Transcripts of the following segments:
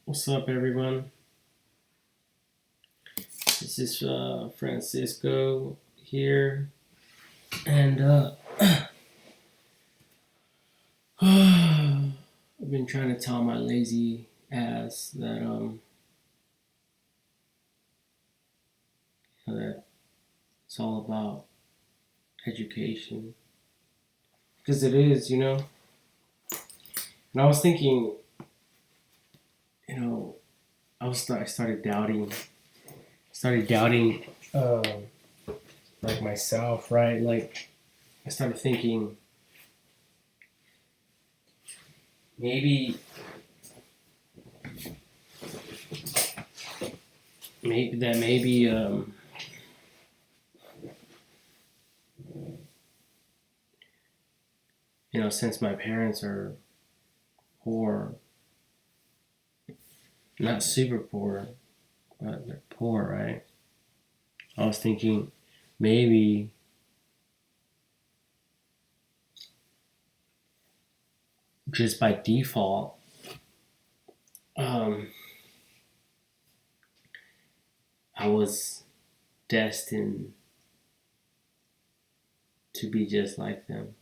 What's up, everyone? This is Francisco here, and I've been trying to tell my lazy ass that it's all about education because it is. And I was thinking, you know, I started doubting, like myself, right? Like I started thinking maybe maybe since my parents are poor, not super poor, but they're poor, right? I was thinking maybe just by default, um, I was destined to be just like them.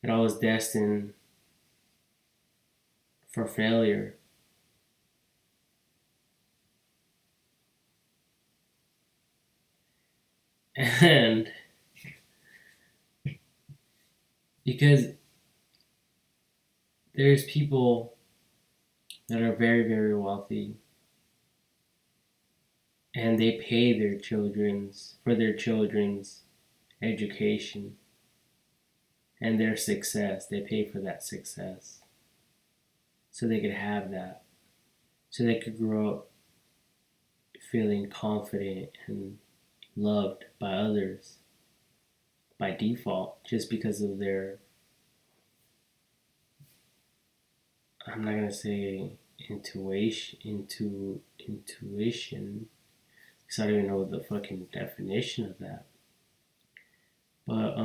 That I was destined for failure. And because there's people that are very, very wealthy and they pay their children's education and their success. They pay for that success so they could have that. So they could grow up feeling confident and loved by others by default just because of their, I'm not gonna say intuition because I don't even know the fucking definition of that. But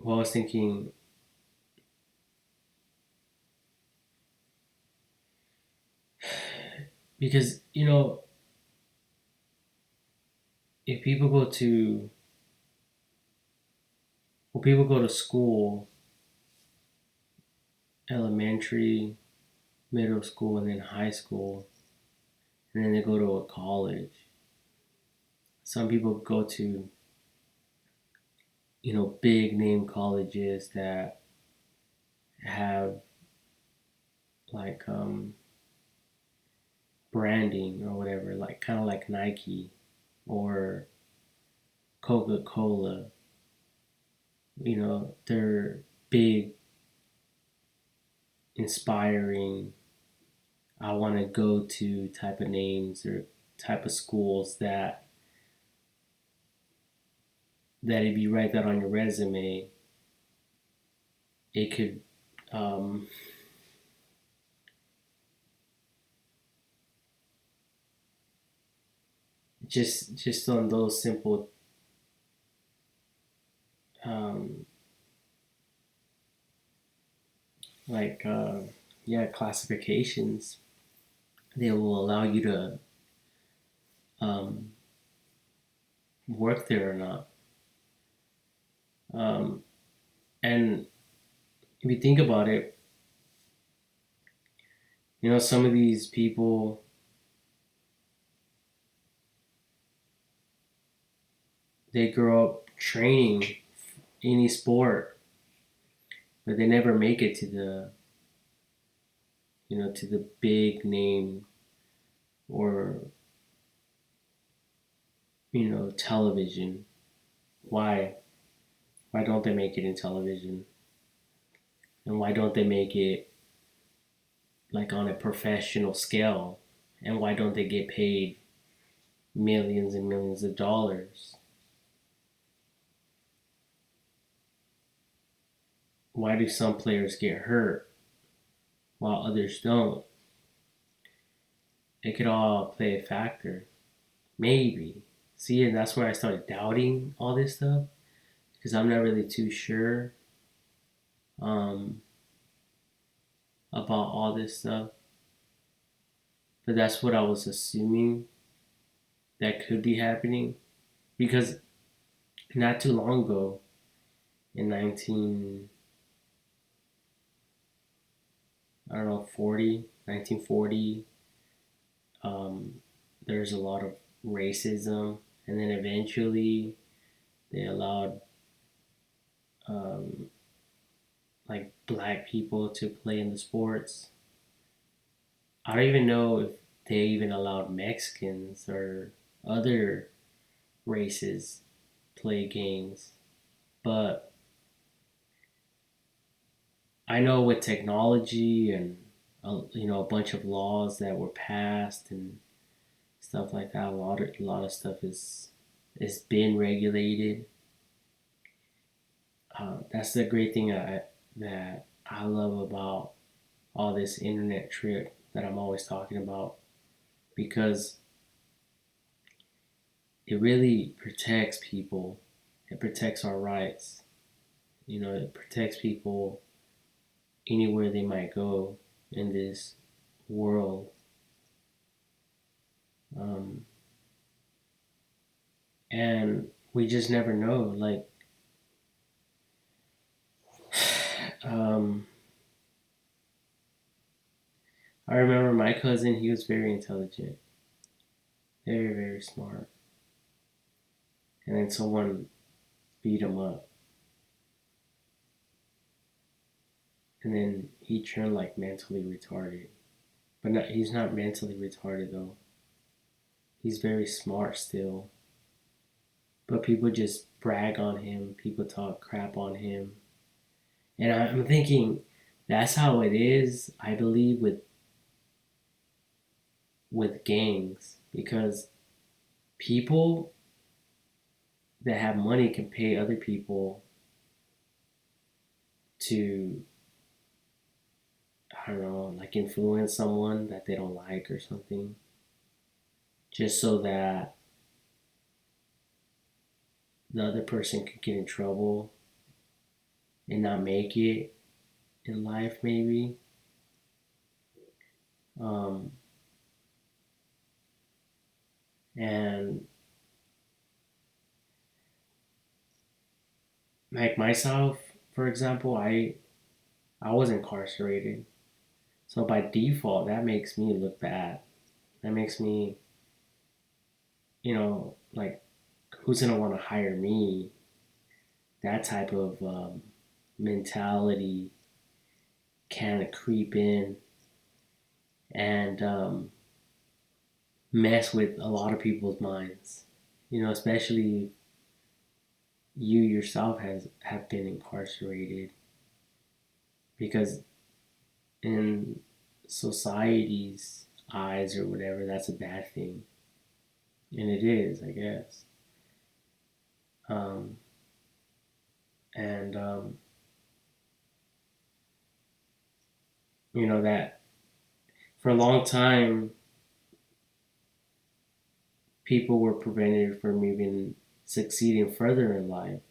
well, I was thinking because if people go to school, elementary, middle school, and then high school, and then they go to a college. Some people go to big name colleges that have like branding or whatever, like kind of like Nike or Coca Cola. They're big, inspiring, I want to go to type of names or type of schools that if you write that on your resume, it could um, just on those simple um, like yeah, classifications, they will allow you to um, work there or not. Um, and if you think about it, some of these people, they grow up training any sport, but they never make it to the big name or television. Why? Why don't they make it in television? And why don't they make it like on a professional scale? And why don't they get paid millions and millions of dollars? Why do some players get hurt while others don't? It could all play a factor. Maybe. See, and that's where I started doubting all this stuff because I'm not really too sure. um, about all this stuff. But that's what I was assuming that could be happening because not too long ago, in 19, I don't know, 1940, um, there's a lot of racism, and then eventually they allowed um, like black people to play in the sports. I don't even know if they even allowed Mexicans or other races play games, but I know with technology and a bunch of laws that were passed and stuff like that, a lot of stuff is been regulated. That's the great thing that I love about all this internet trip that I'm always talking about because it really protects people. It protects our rights. It protects people anywhere they might go in this world. Um, and we just never know. Like, um, I remember my cousin, he was very intelligent, very, very smart. And then someone beat him up. And then he turned like mentally retarded. But he's not mentally retarded though. He's very smart still. But people just brag on him, people talk crap on him. And I'm thinking that's how it is, I believe, with gangs. Because people that have money can pay other people to, I don't know, like influence someone that they don't like or something, just so that the other person could get in trouble and not make it in life, maybe. Um, and like myself, for example, I was incarcerated, so by default, that makes me look bad. That makes me, like, who's gonna want to hire me? That type of mentality kind of creep in and mess with a lot of people's minds. Especially you yourself have been incarcerated because in society's eyes or whatever, that's a bad thing, and it is, I guess. Um, and that for a long time, people were prevented from even succeeding further in life,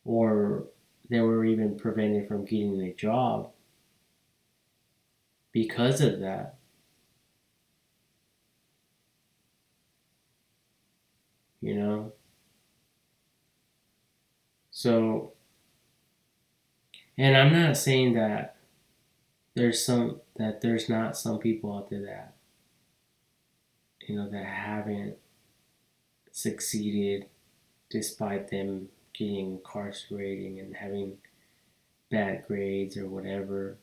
or they were even prevented from getting a job because of that. You know, so and I'm not saying that there's not some people out there that that haven't succeeded despite them getting incarcerated and having bad grades or whatever.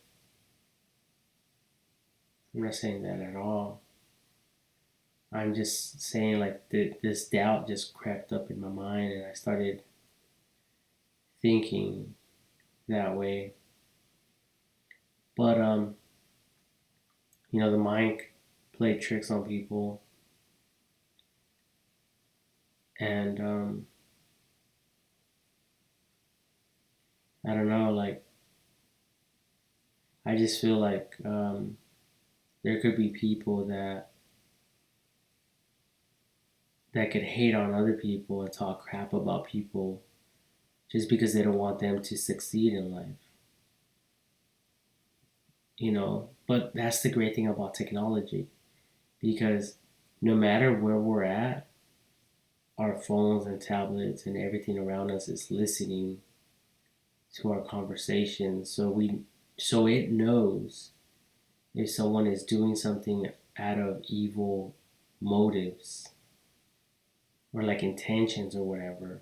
I'm not saying that at all. I'm just saying like this doubt just crept up in my mind and I started thinking that way. But the mind played tricks on people, and I don't know, like I just feel like there could be people that could hate on other people and talk crap about people just because they don't want them to succeed in life. But that's the great thing about technology, because no matter where we're at, our phones and tablets and everything around us is listening to our conversations. So it knows if someone is doing something out of evil motives or like intentions or whatever.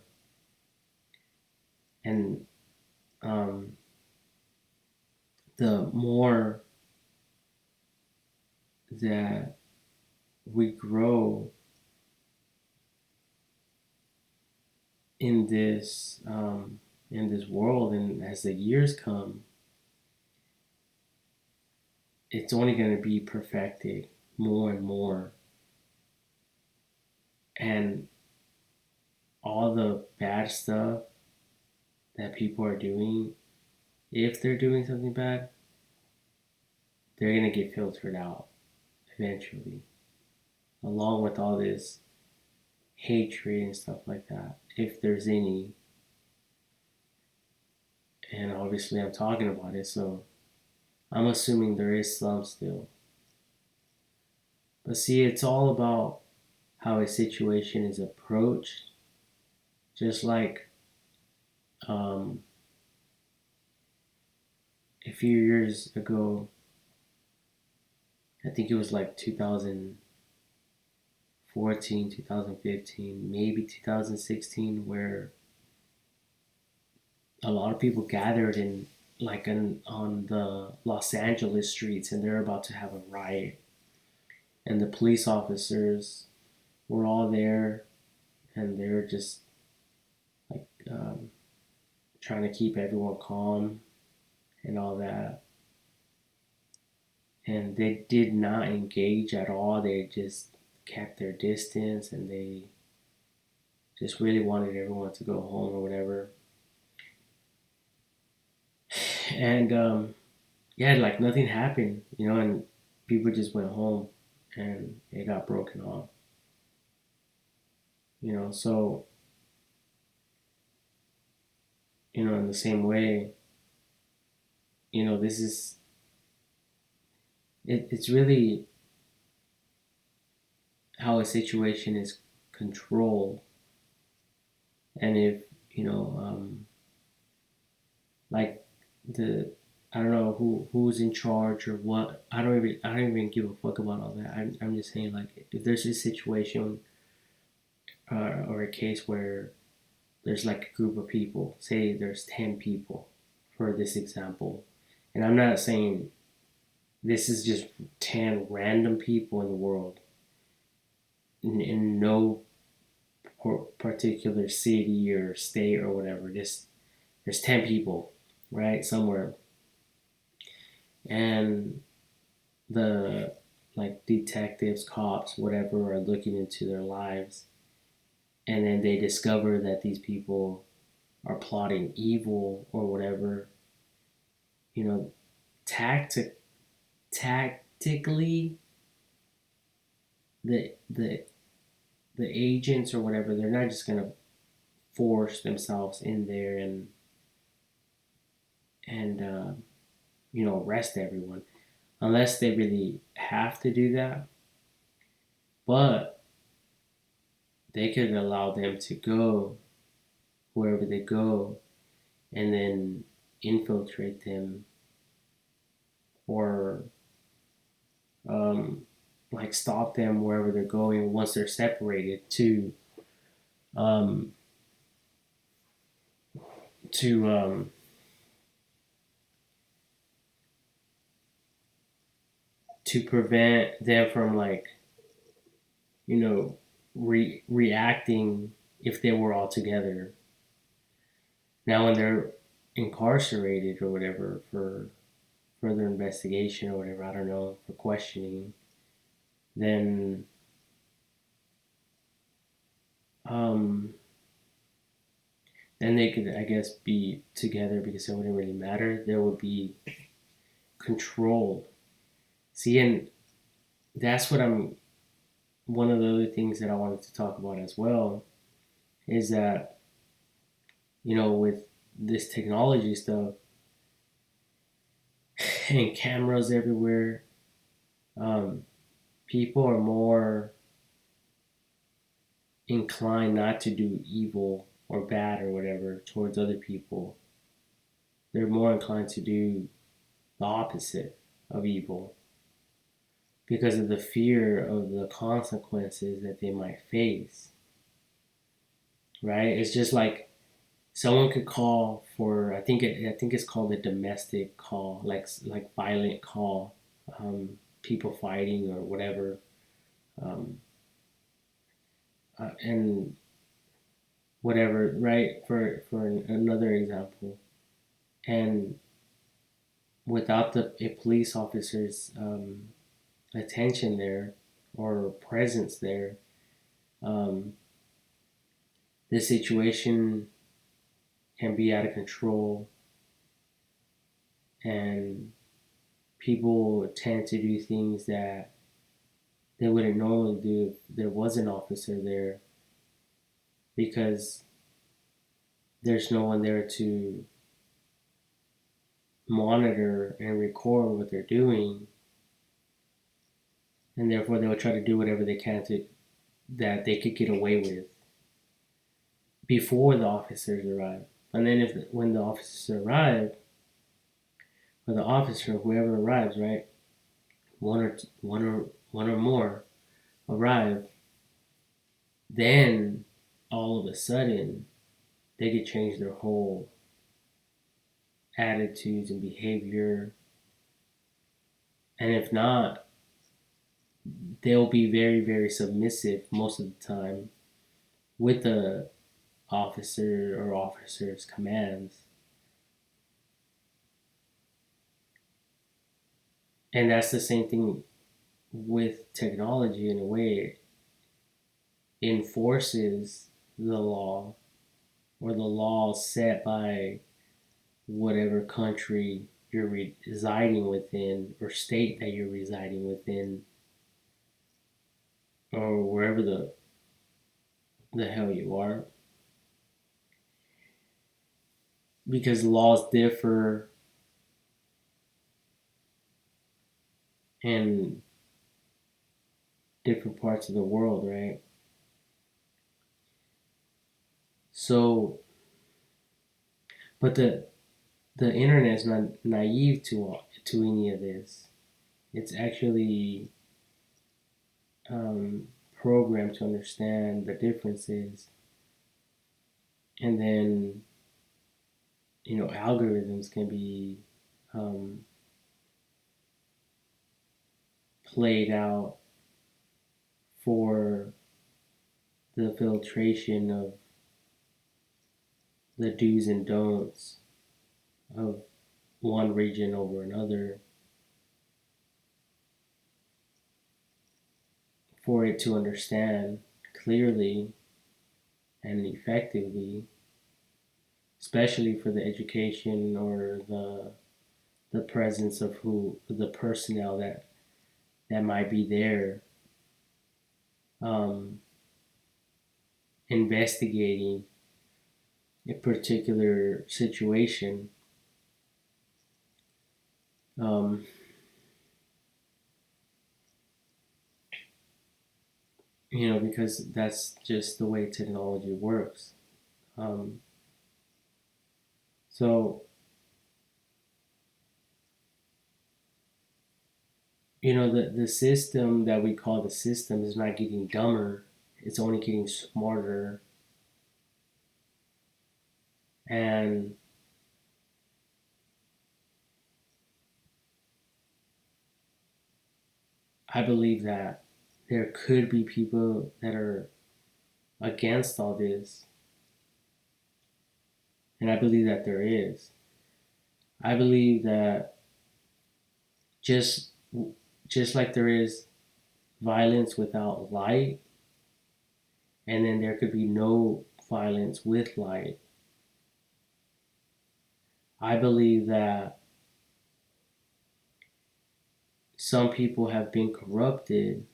And the more that we grow in this world, and as the years come, it's only going to be perfected more and more. And all the bad stuff that people are doing, if they're doing something bad, they're going to get filtered out eventually, along with all this hatred and stuff like that, if there's any. And obviously, I'm talking about it, so I'm assuming there is some still. But see, it's all about how a situation is approached. Just like a few years ago, I think it was like 2014, 2015, maybe 2016, where a lot of people gathered on the Los Angeles streets, and they're about to have a riot. And the police officers were all there, and they're just like trying to keep everyone calm and all that. And they did not engage at all. They just kept their distance, and they just really wanted everyone to go home or whatever. And yeah, like nothing happened, and people just went home, and it got broken off. So in the same way, this is it's really how a situation is controlled. And if like the I don't know who's in charge or what. I don't even give a fuck about all that. I'm just saying, like, if there's a situation or a case where there's like a group of people, say there's 10 people for this example, and I'm not saying this is just 10 random people in the world in no particular city or state or whatever. Just there's 10 people, right, somewhere, and the like detectives, cops, whatever, are looking into their lives, and then they discover that these people are plotting evil or whatever. you know tactic Tactically, the the agents or whatever, they're not just gonna force themselves in there and arrest everyone unless they really have to do that. But they could allow them to go wherever they go, and then infiltrate them, or um, like stop them wherever they're going once they're separated um, to to prevent them from, like, reacting if they were all together. Now, when they're incarcerated or whatever for further investigation or whatever, I don't know, for questioning, then um, then they could, I guess, be together because it wouldn't really matter. There would be control. See, and that's what I'm. One of the other things that I wanted to talk about as well is that with this technology stuff and cameras everywhere, um, people are more inclined not to do evil or bad or whatever towards other people. They're more inclined to do the opposite of evil because of the fear of the consequences that they might face. Right? It's just like someone could call for I think it's called a domestic call, like violent call, people fighting or whatever, um, and whatever, right? For another example, and without a police officer's attention there or presence there, um, the situation can be out of control, and people tend to do things that they wouldn't normally do if there was an officer there because there's no one there to monitor and record what they're doing, and therefore they will try to do whatever they can to that they could get away with before the officers arrive. And then if when the officers arrive, or the officer, whoever arrives, right, one or more arrive, then all of a sudden they could change their whole attitudes and behavior. And if not, they'll be very, very submissive most of the time with the officer or officer's commands. And that's the same thing with technology in a way. It enforces the law or the laws set by whatever country you're residing within or state that you're residing within or wherever the hell you are, because laws differ in different parts of the world, right? So, but the internet is not naive to any of this. It's actually programmed to understand the differences, and then algorithms can be um, played out for the filtration of the do's and don'ts of one region over another for it to understand clearly and effectively, especially for the education or the presence of the personnel that might be there, um, investigating a particular situation. Um, because that's just the way technology works. Um, so, the system that we call the system is not getting dumber, it's only getting smarter. And I believe that there could be people that are against all this, and I believe that there is. I believe that just just like there is violence without light, and then there could be no violence with light. I believe that some people have been corrupted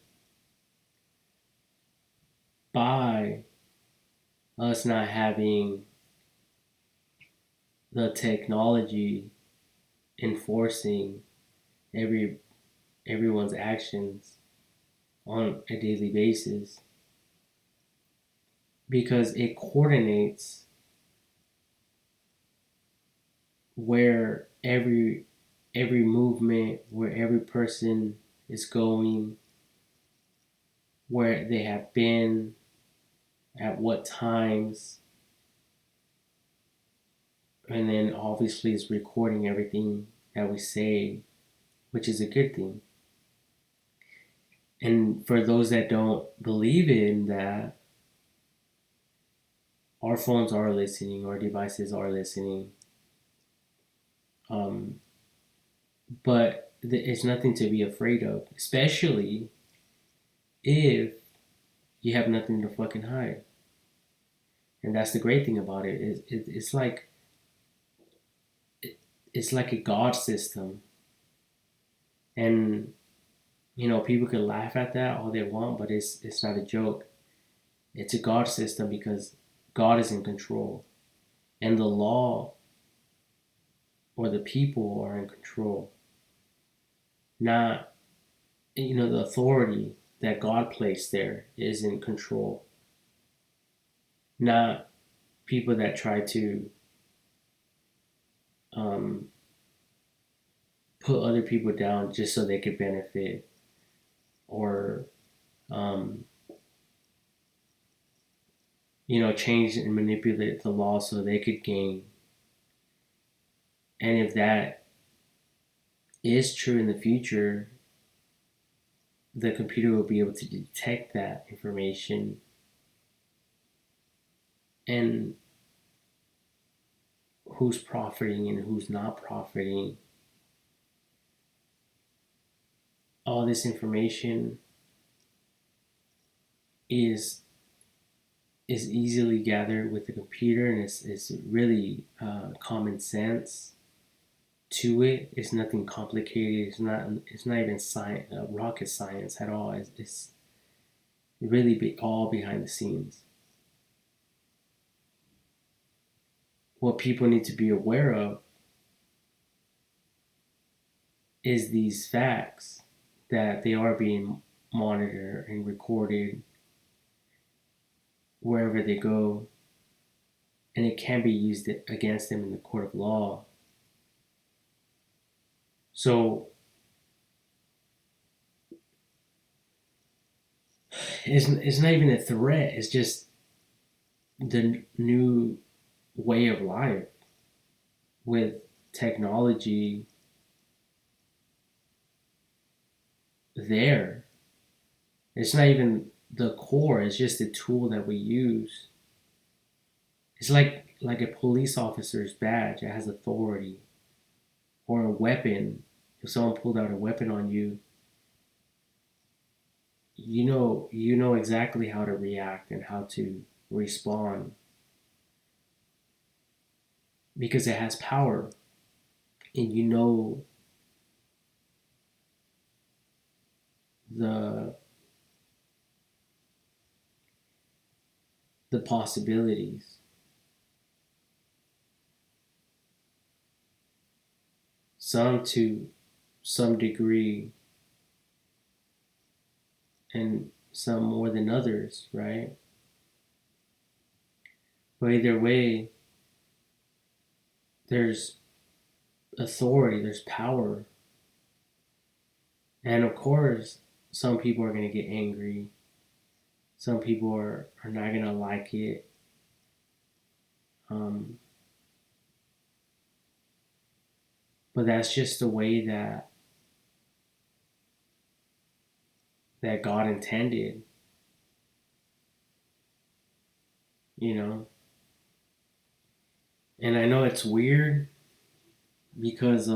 by us not having the technology enforcing everyone's actions on a daily basis, because it coordinates where every movement, where every person is going, where they have been, at what times, and then obviously it's recording everything that we say, which is a good thing. And for those that don't believe in that, our phones are listening, our devices are listening, um, but it's nothing to be afraid of, especially if you have nothing to fucking hide. And that's the great thing about it. It's like a god system, and people can laugh at that all they want, but it's not a joke. It's a god system because God is in control, and the law or the people are in control, not the authority that God placed there is in control, not people that try to um, put other people down just so they could benefit, or um, change and manipulate the law so they could gain. And if that is true in the future, the computer will be able to detect that information and who's profiting and who's not profiting. All this information is easily gathered with the computer, and it's really common sense to it. It's nothing complicated. It's not even science, rocket science at all. It's really all behind the scenes. What people need to be aware of is these facts, that they are being monitored and recorded wherever they go, and it can be used against them in the court of law. So it's not even a threat. It's just the new way of life with technology there. It's not even the core. It's just a tool that we use. It's like a police officer's badge. It has authority, or a weapon. If someone pulled out a weapon on you, you know exactly how to react and how to respond because it has power, and the the possibilities. Some to some degree, and some more than others, right? But either way, there's authority, there's power. And of course, some people are going to get angry. Some people are not going to like it. Um, but that's just the way that God intended, you know. And I know it's weird because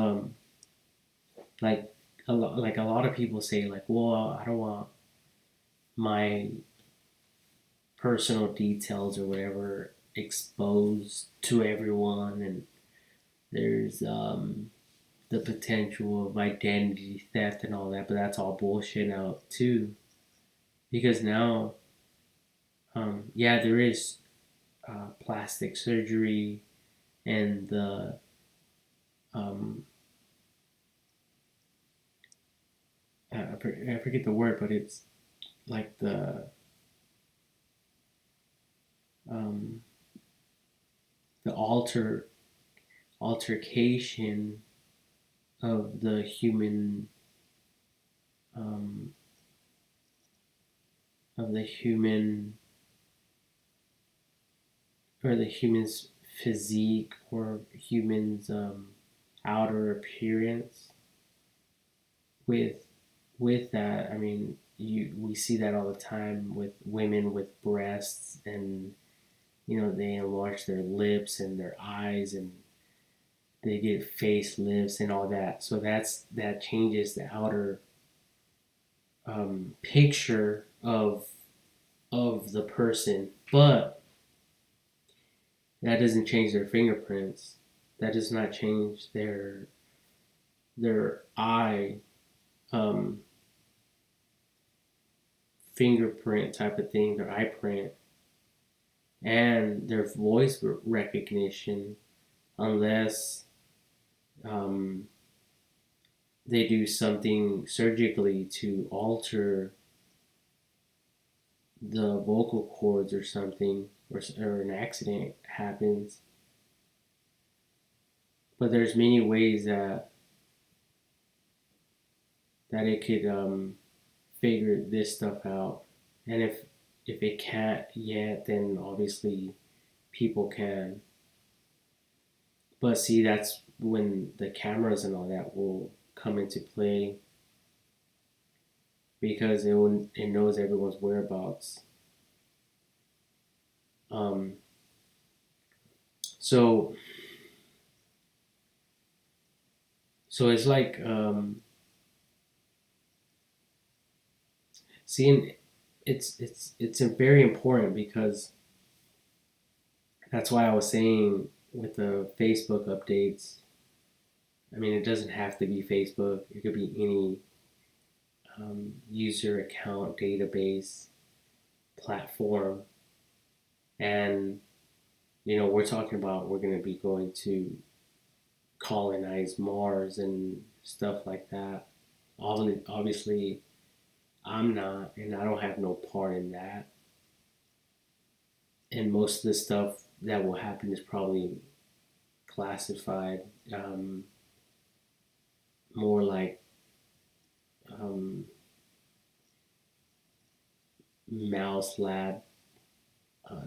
like a lot of people say, like, well, I don't want my personal details or whatever exposed to everyone, and there's the potential of identity theft and all that, but that's all bullshit now too, because now yeah, there is plastic surgery and the um, I forget the word, but it's like um, the altercation of the human um, of the human or the human's physique or human's outer appearance. with with that, I mean, we see that all the time with women with breasts, and they enlarge their lips and their eyes, and they get facelifts and all that. So that changes the outer picture of the person, but that doesn't change their fingerprints. That does not change their eye um, fingerprint type of thing, their eye print, and their voice recognition, unless um, they do something surgically to alter the vocal cords or something, or an accident happens. But there's many ways that it could figure this stuff out, and if it can't yet, then obviously people can. But see, that's when the cameras and all that will come into play, because it knows everyone's whereabouts. Um, so so it's like seeing it's very important, because that's why I was saying with the Facebook updates. I mean, it doesn't have to be Facebook. It could be any user account database platform, and we're talking about we're going to be going to colonize Mars and stuff like that. Obviously, I'm not, and I don't have no part in that. And most of the stuff that will happen is probably classified, more like um, mouse lab,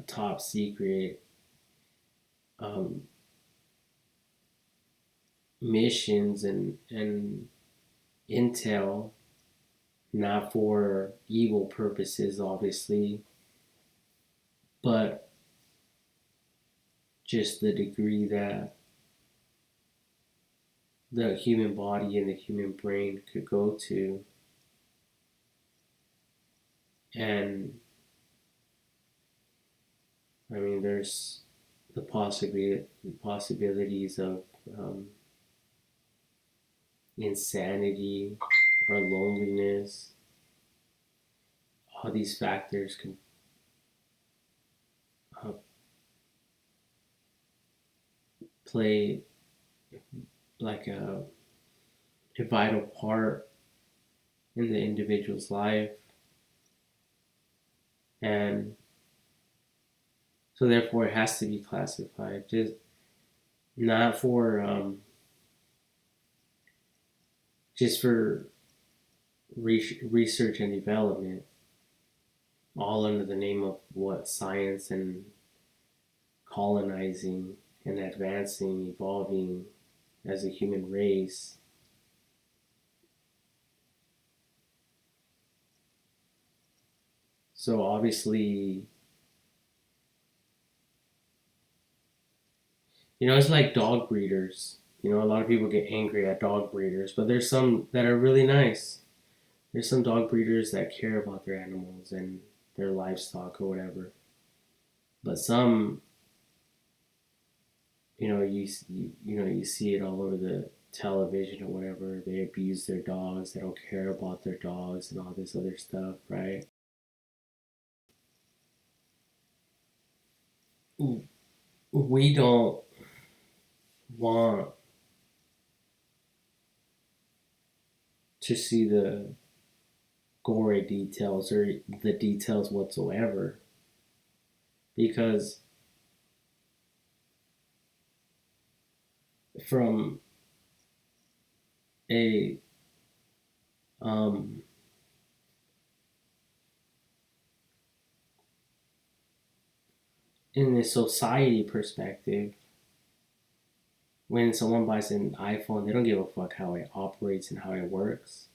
top secret um, missions and intel, not for evil purposes, obviously, but just the degree that the human body and the human brain could go to. And I mean, there's the possibilities of um, insanity or loneliness. All these factors can uh, play like a vital part in the individual's life, and so therefore it has to be classified, not for just for research and development, all under the name of what science and colonizing and advancing, evolving as a human race. So obviously, it's like dog breeders. A lot of people get angry at dog breeders, but there's some that are really nice. There's some dog breeders that care about their animals and their livestock or whatever. But some, you see it all over the television or whatever. They abuse their dogs. They don't care about their dogs and all this other stuff, right? We don't want to see the gory details or the details whatsoever, because from a um, in a society perspective, when someone buys an iPhone, they don't give a fuck how it operates and how it works.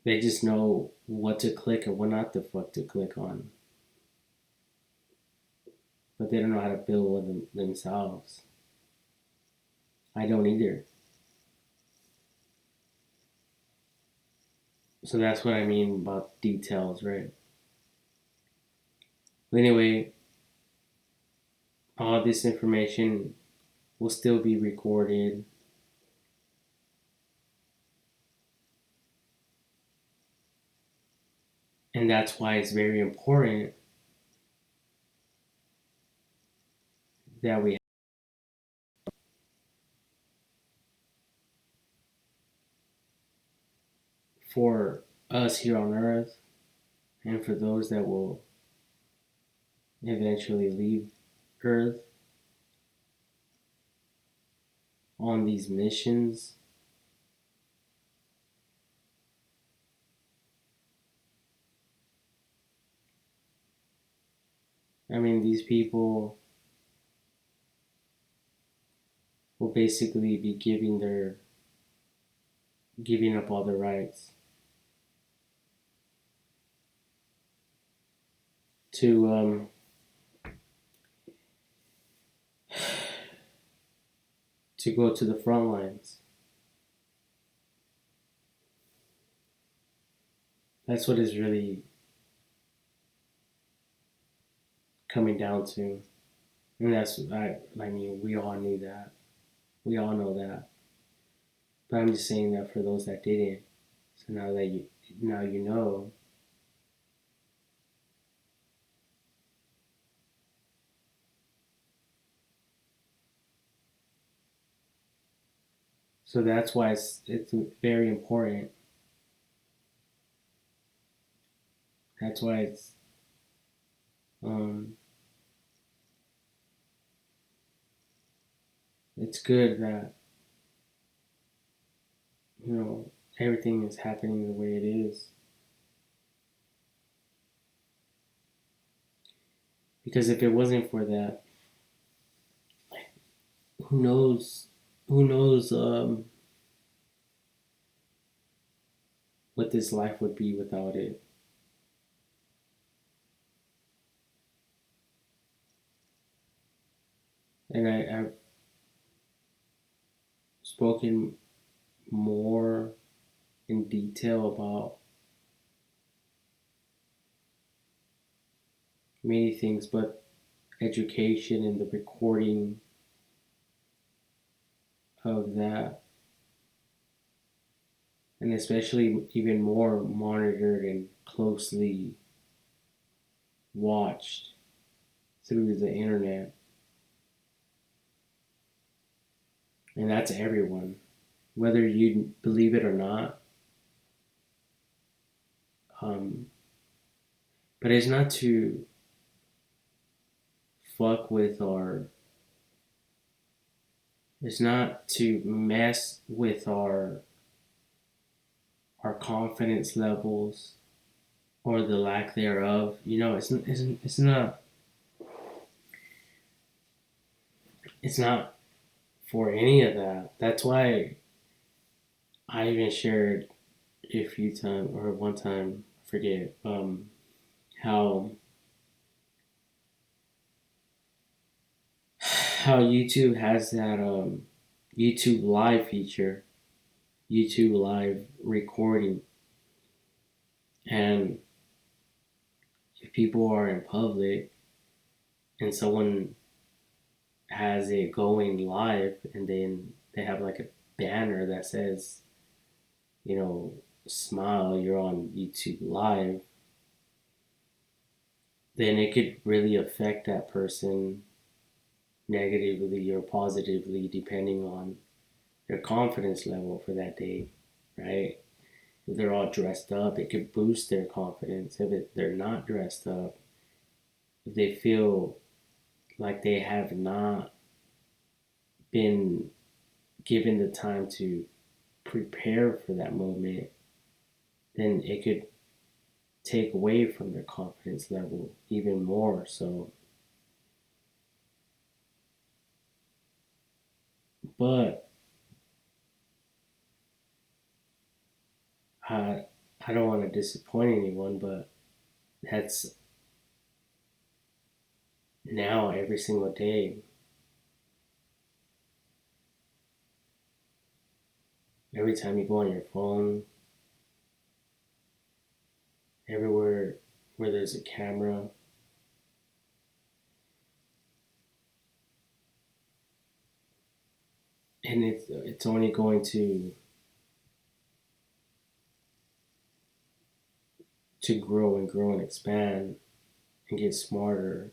They just know what to click and what not the fuck to click on. But they don't know how to build one themselves. I don't either. So that's what I mean about details, right? But anyway, all this information will still be recorded. And that's why it's very important that we, for us here on Earth, and for those that will eventually leave Earth on these missions, I mean, these people will basically be giving up all their rights to to go to the front lines. That's what is really coming down to. And I mean, we all knew that. We all know that. But I'm just saying that for those that didn't. So now you know. So that's why it's very important. That's why um it's good that, you know, everything is happening the way it is. Because if it wasn't for that, who knows who knows what this life would be without it. And I've spoken more in detail about many things, but education and the recording of that, and especially even more monitored and closely watched through the internet. And that's everyone, whether you believe it or not. Um, but it's not to fuck with it's not to mess with our confidence levels or the lack thereof. You know, it's not for any of that. That's why I even shared a few times or one time, I forget, how YouTube has that YouTube Live feature, YouTube Live recording, and if people are in public and someone has it going live and then they have like a banner that says, you know, smile, you're on YouTube Live, then it could really affect that person negatively or positively depending on their confidence level for that day, right? If they're all dressed up, it could boost their confidence. If they're not dressed up, if they feel like they have not been given the time to prepare for that moment, then it could take away from their confidence level even more. So, but I, I don't want to disappoint anyone, but that's now every single day. Every time you go on your phone, everywhere where there's a camera, and it's only going to grow and expand and get smarter.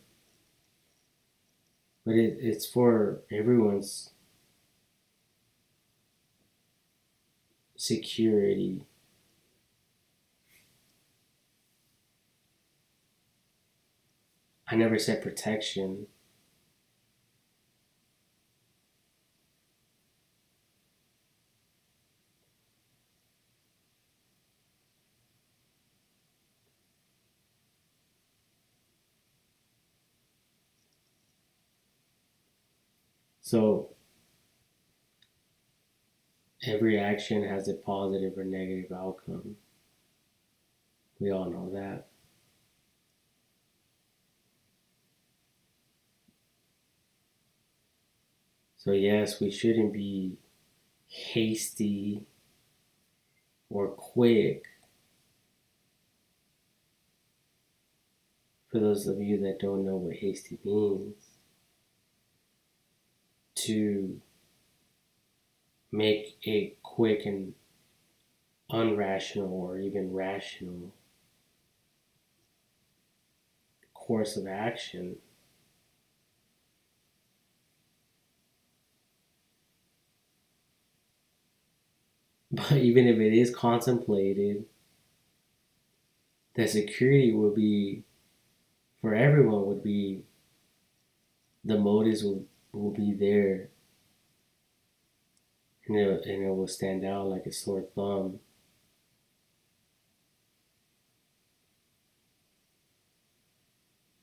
But it's for everyone's security. I never said protection. So every action has a positive or negative outcome. We all know that. So yes, we shouldn't be hasty or quick. For those of you that don't know what hasty means, to make a quick and unrational or even rational course of action. But even if it is contemplated, the security will be for everyone, would be the motives will be there, and it will stand out like a sore thumb.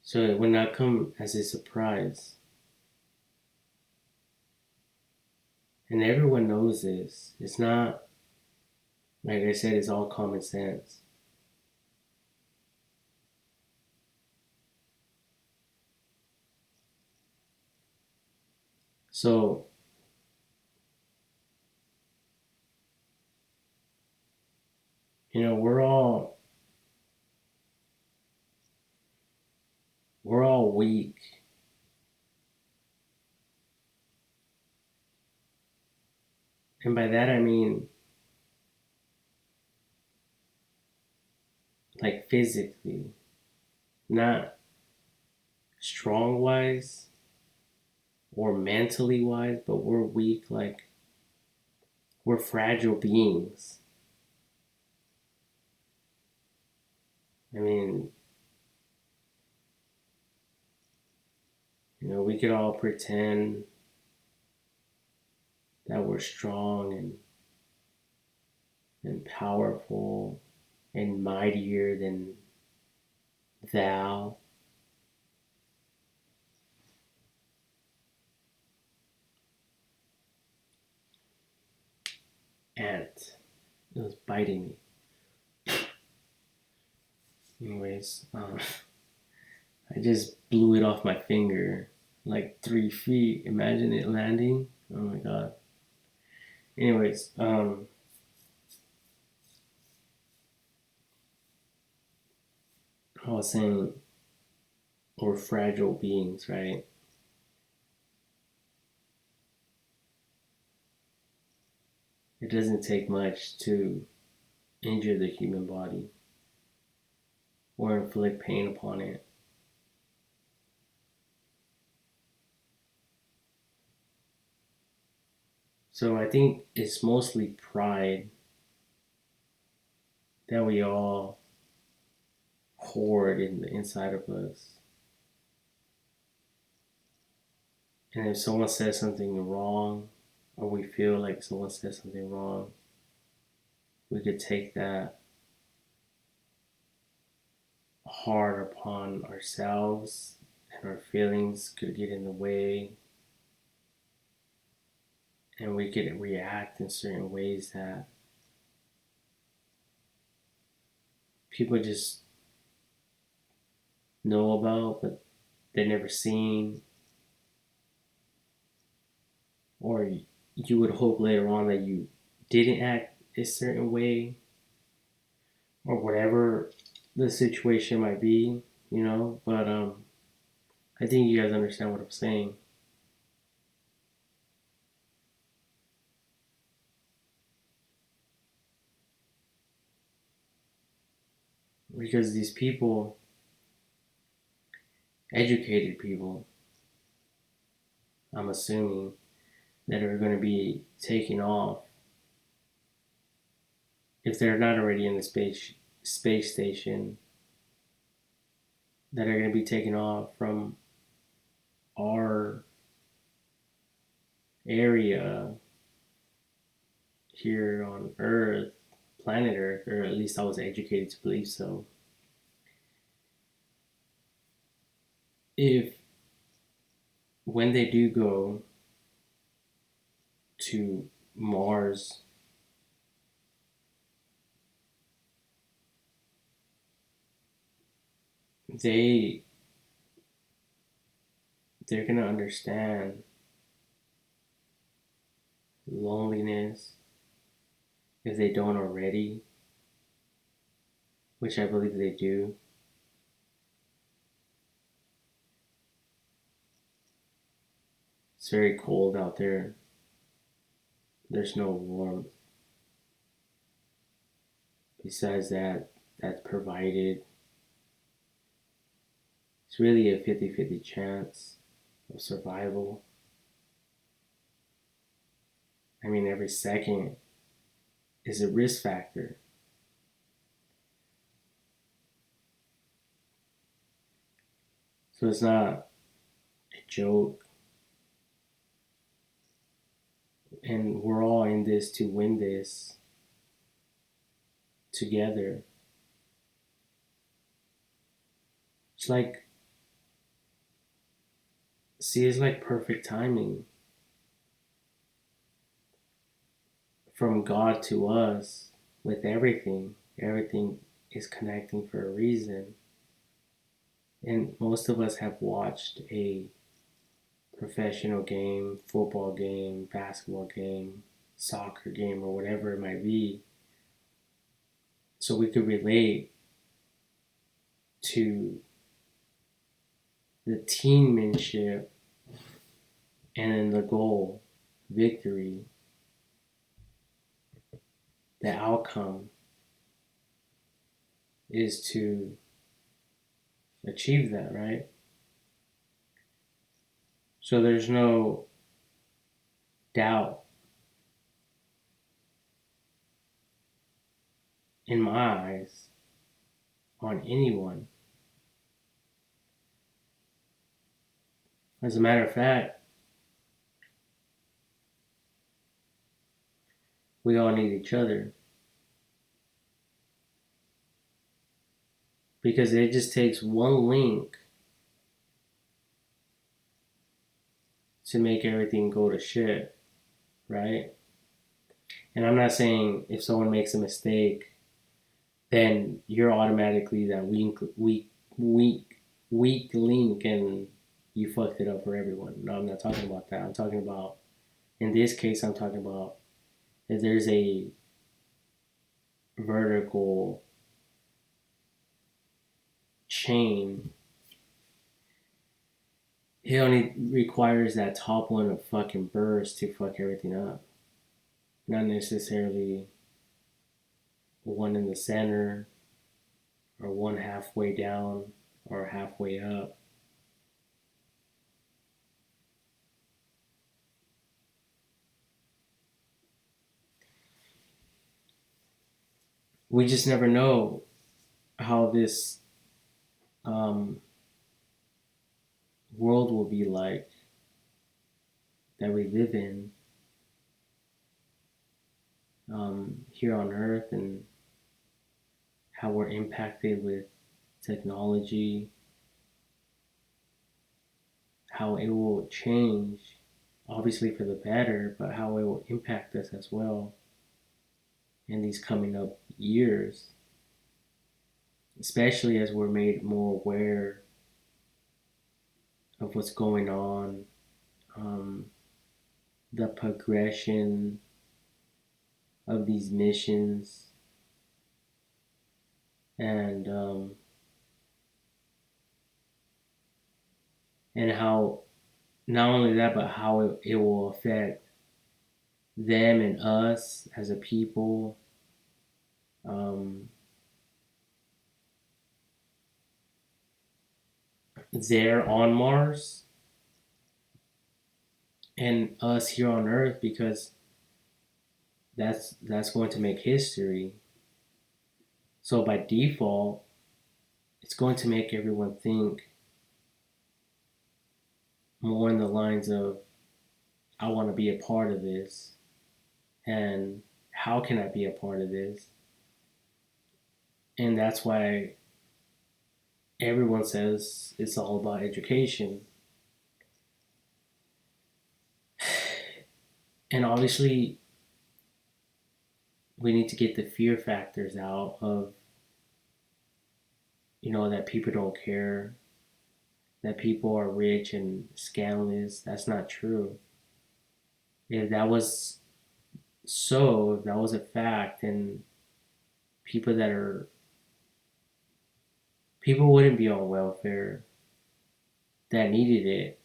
So it will not come as a surprise. And everyone knows this. It's not, like I said, it's all common sense. So, we're all weak. And by that I mean like physically, not strong wise or mentally wise, but we're weak, like we're fragile beings. I mean, we could all pretend that we're strong and powerful and mightier than thou. Ant. It was biting me. Anyways, I just blew it off my finger like 3 feet. Imagine it landing. Oh my god. Anyways, I was saying we're fragile beings, right? It doesn't take much to injure the human body or inflict pain upon it. So I think it's mostly pride that we all hoard in the inside of us. And if someone says something wrong, or we feel like someone says something wrong, we could take that hard upon ourselves, and our feelings could get in the way, and we could react in certain ways that people just know about, but they've never seen, or you would hope later on that you didn't act a certain way, or whatever the situation might be, you know. But I think you guys understand what I'm saying. Because these people, educated people, I'm assuming, that are going to be taking off, if they're not already in the space station, that are going to be taking off from our area here on Earth, planet Earth, or at least I was educated to believe so. If when they do go to Mars, they they're gonna understand loneliness if they don't already, which I believe they do. It's very cold out there. There's no warmth. Besides that, that's provided. It's really a 50-50 chance of survival. I mean, every second is a risk factor. So it's not a joke. And we're all in this to win this together. It's like, see, it's like perfect timing from God to us with everything. Everything is connecting for a reason. And most of us have watched a professional game, football game, basketball game, soccer game, or whatever it might be. So we could relate to the teammanship and then the goal, victory, the outcome is to achieve that, right? So there's no doubt in my eyes on anyone. As a matter of fact, we all need each other because it just takes one link to make everything go to shit, right? And I'm not saying if someone makes a mistake, then you're automatically that weak link and you fucked it up for everyone. No, I'm not talking about that. I'm talking about, in this case, I'm talking about if there's a vertical chain, it only requires that top one to fucking burst to fuck everything up. Not necessarily one in the center or one halfway down or halfway up. we just never know how this world will be like that we live in here on Earth, and how we're impacted with technology, how it will change, obviously for the better, but how it will impact us as well in these coming up years, especially as we're made more aware of what's going on, um, the progression of these missions, and and how not only that, but how it will affect them and us as a people. Um, there on Mars and us here on Earth, because that's going to make history. So by default, it's going to make everyone think more in the lines of, I want to be a part of this, and how can I be a part of this? And that's why everyone says it's all about education. And obviously, we need to get the fear factors out of, that people don't care, that people are rich and scandalous. That's not true. If that was so, if that was a fact, then people that are people wouldn't be on welfare that needed it.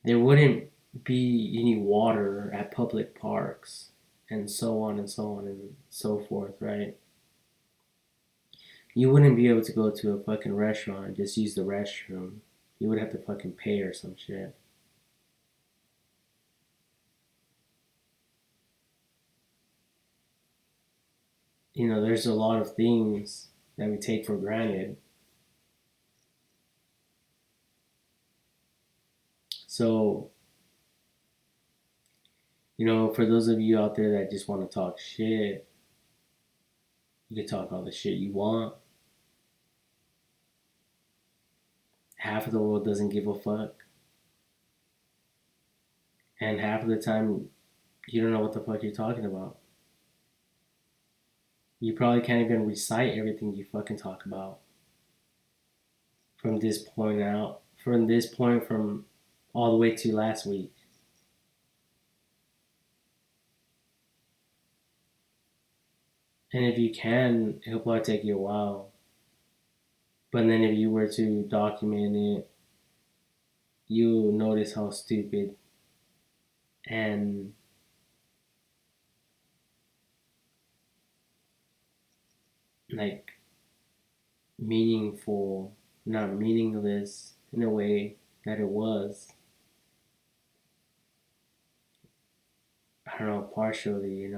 There wouldn't be any water at public parks, and so on and so on and so forth, right? You wouldn't be able to go to a fucking restaurant and just use the restroom. You would have to fucking pay or some shit. There's a lot of things that we take for granted. So, for those of you out there that just want to talk shit, you can talk all the shit you want. Half of the world doesn't give a fuck. And half of the time, you don't know what the fuck you're talking about. You probably can't even recite everything you fucking talk about from this point out, from all the way to last week. And if you can, it'll probably take you a while. But then if you were to document it, you notice how stupid and like meaningful, not meaningless in a way that it was. I don't know, partially.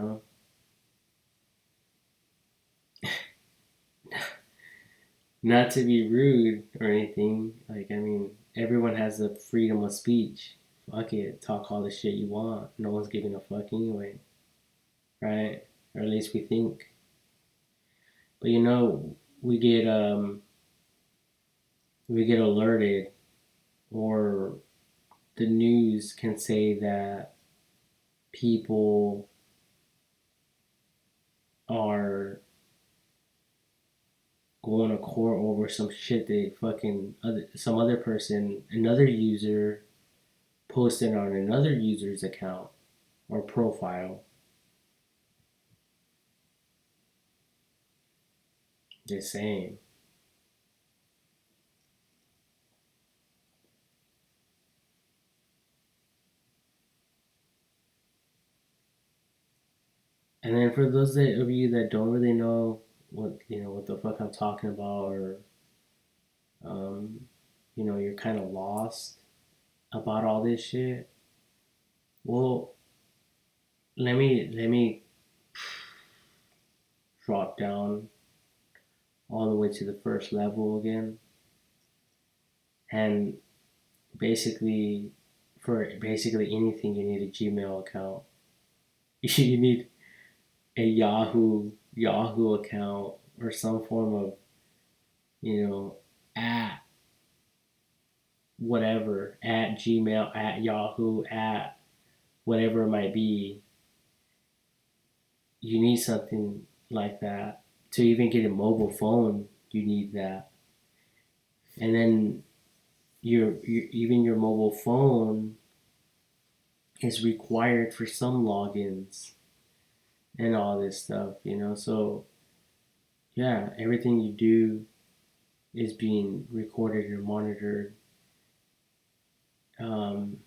Not to be rude or anything. Like, I mean, everyone has the freedom of speech. Fuck it, talk all the shit you want. No one's giving a fuck anyway, right? Or at least we think. But we get alerted, or the news can say that people are going to court over some shit some other person, another user posted on another user's account or profile. Just saying. And then for those of you that don't really know what the fuck I'm talking about, or um, you're kind of lost about all this shit. Well, let me drop down all the way to the first level again, and basically, for basically anything, you need a Gmail account. You need a Yahoo account or some form of, at whatever, at Gmail, at Yahoo, at whatever it might be. You need something like that to even get a mobile phone. You need that, and then even your mobile phone is required for some logins and all this stuff. So yeah, everything you do is being recorded and monitored. um,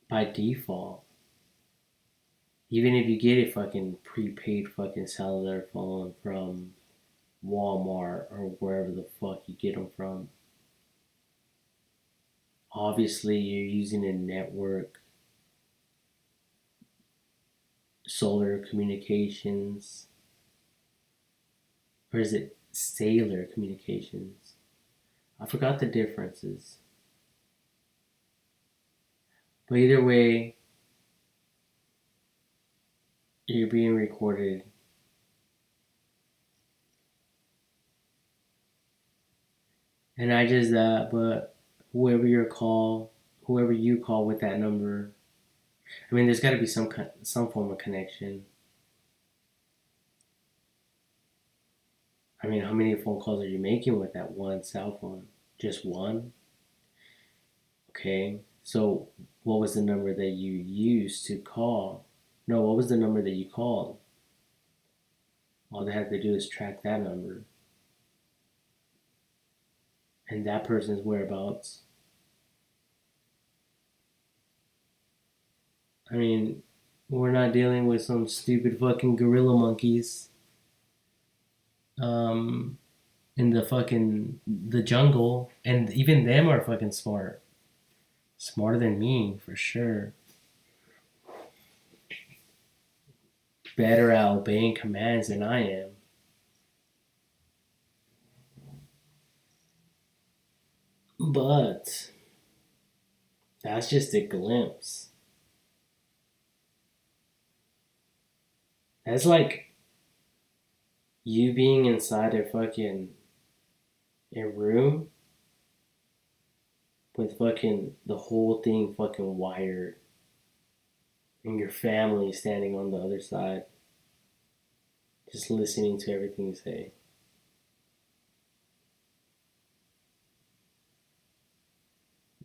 by default. Even if you get a fucking prepaid fucking cellular phone from Walmart or wherever the fuck you get them from, obviously you're using a network, solar communications, or is it sailor communications? I forgot the differences. But either way, you're being recorded. And not just that, but whoever you call with that number, I mean, there's got to be some form of connection. I mean, how many phone calls are you making with that one cell phone? Just one? Okay. So, what was the number that you used to call? No, what was the number that you called? All they have to do is track that number and that person's whereabouts. I mean, we're not dealing with some stupid fucking gorilla monkeys um, in the jungle, and even them are fucking smart, smarter than me for sure. Better at obeying commands than I am. But that's just a glimpse. That's like you being inside a room with fucking the whole thing fucking wired and your family standing on the other side just listening to everything you say.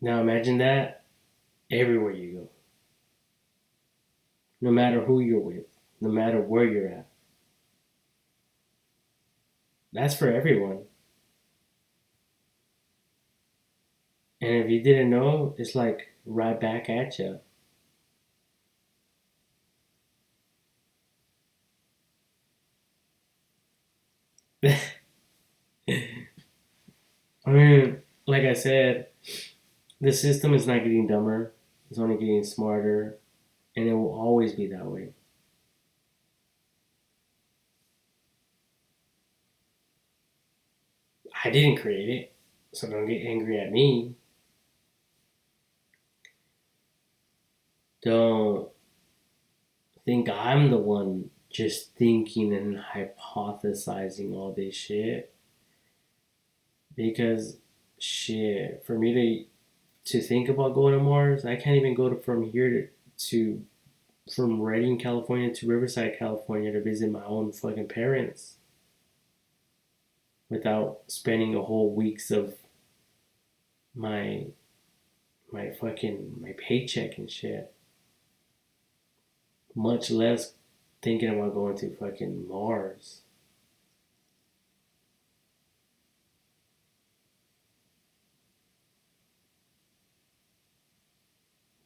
Now imagine that everywhere you go. No matter who you're with, no matter where you're at. That's for everyone. And if you didn't know, it's like right back at you. I mean, like I said, the system is not getting dumber, it's only getting smarter, and it will always be that way. I didn't create it, so don't get angry at me. Don't think I'm the one just thinking and hypothesizing all this shit. Because, shit, for me to think about going to Mars, I can't even go from here to from Redding, California to Riverside, California to visit my own fucking parents without spending a whole weeks of my my paycheck and shit. Much less thinking about going to fucking Mars.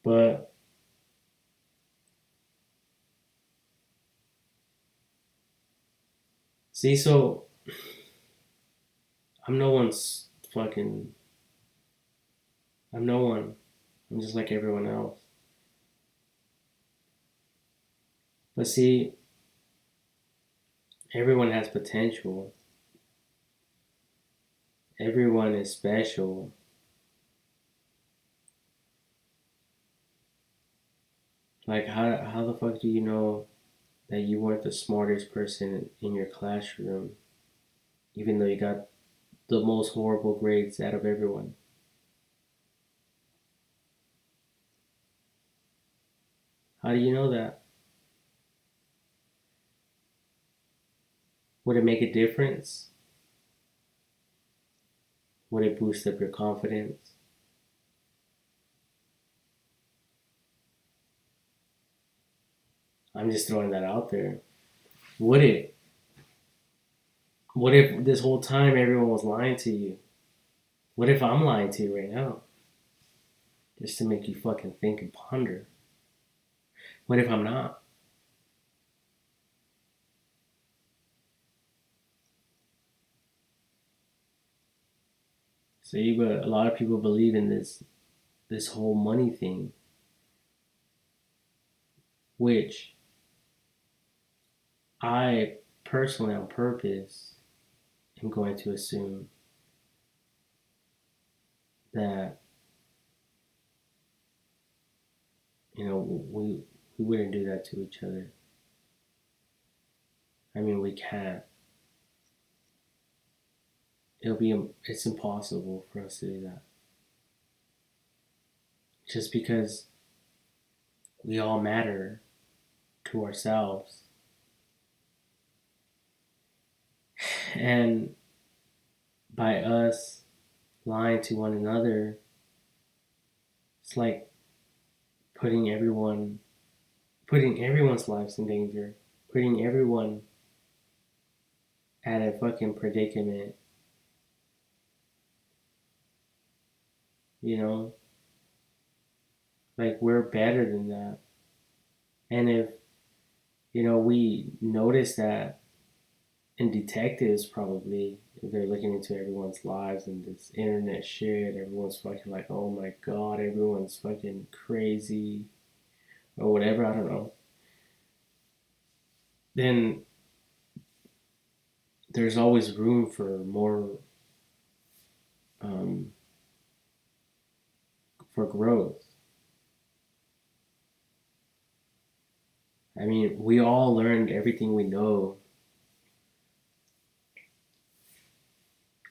But see, so I'm no one's fucking. I'm no one. I'm just like everyone else. But see, everyone has potential. Everyone is special. Like, how the fuck do you know that you weren't the smartest person in your classroom, even though you got the most horrible grades out of everyone? How do you know that? Would it make a difference? Would it boost up your confidence? I'm just throwing that out there. Would it? What if this whole time everyone was lying to you? What if I'm lying to you right now? Just to make you fucking think and ponder. What if I'm not? See, but a lot of people believe in this whole money thing, which I personally, on purpose, am going to assume that we wouldn't do that to each other. I mean, we can't. It's impossible for us to do that. Just because we all matter to ourselves. And by us lying to one another, it's like putting everyone's lives in danger, putting everyone at a fucking predicament, you know? Like, we're better than that. And if, we notice that, and detectives probably, if they're looking into everyone's lives and this internet shit, everyone's fucking like, oh my god, everyone's fucking crazy, or whatever, I don't know. Then there's always room for more, um, for growth. I mean, we all learned everything we know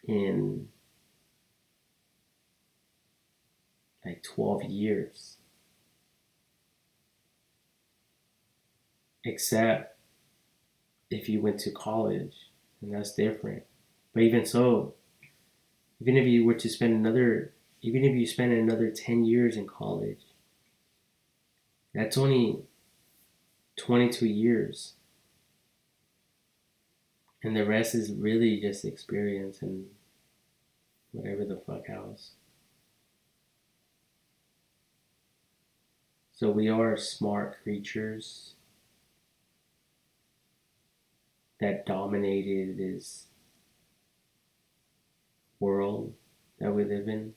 in like 12 years, except if you went to college, and that's different. But even so, even if you were to spend another, even if you spend another 10 years in college, that's only 22 years. And the rest is really just experience and whatever the fuck else. So we are smart creatures that dominated this world that we live in.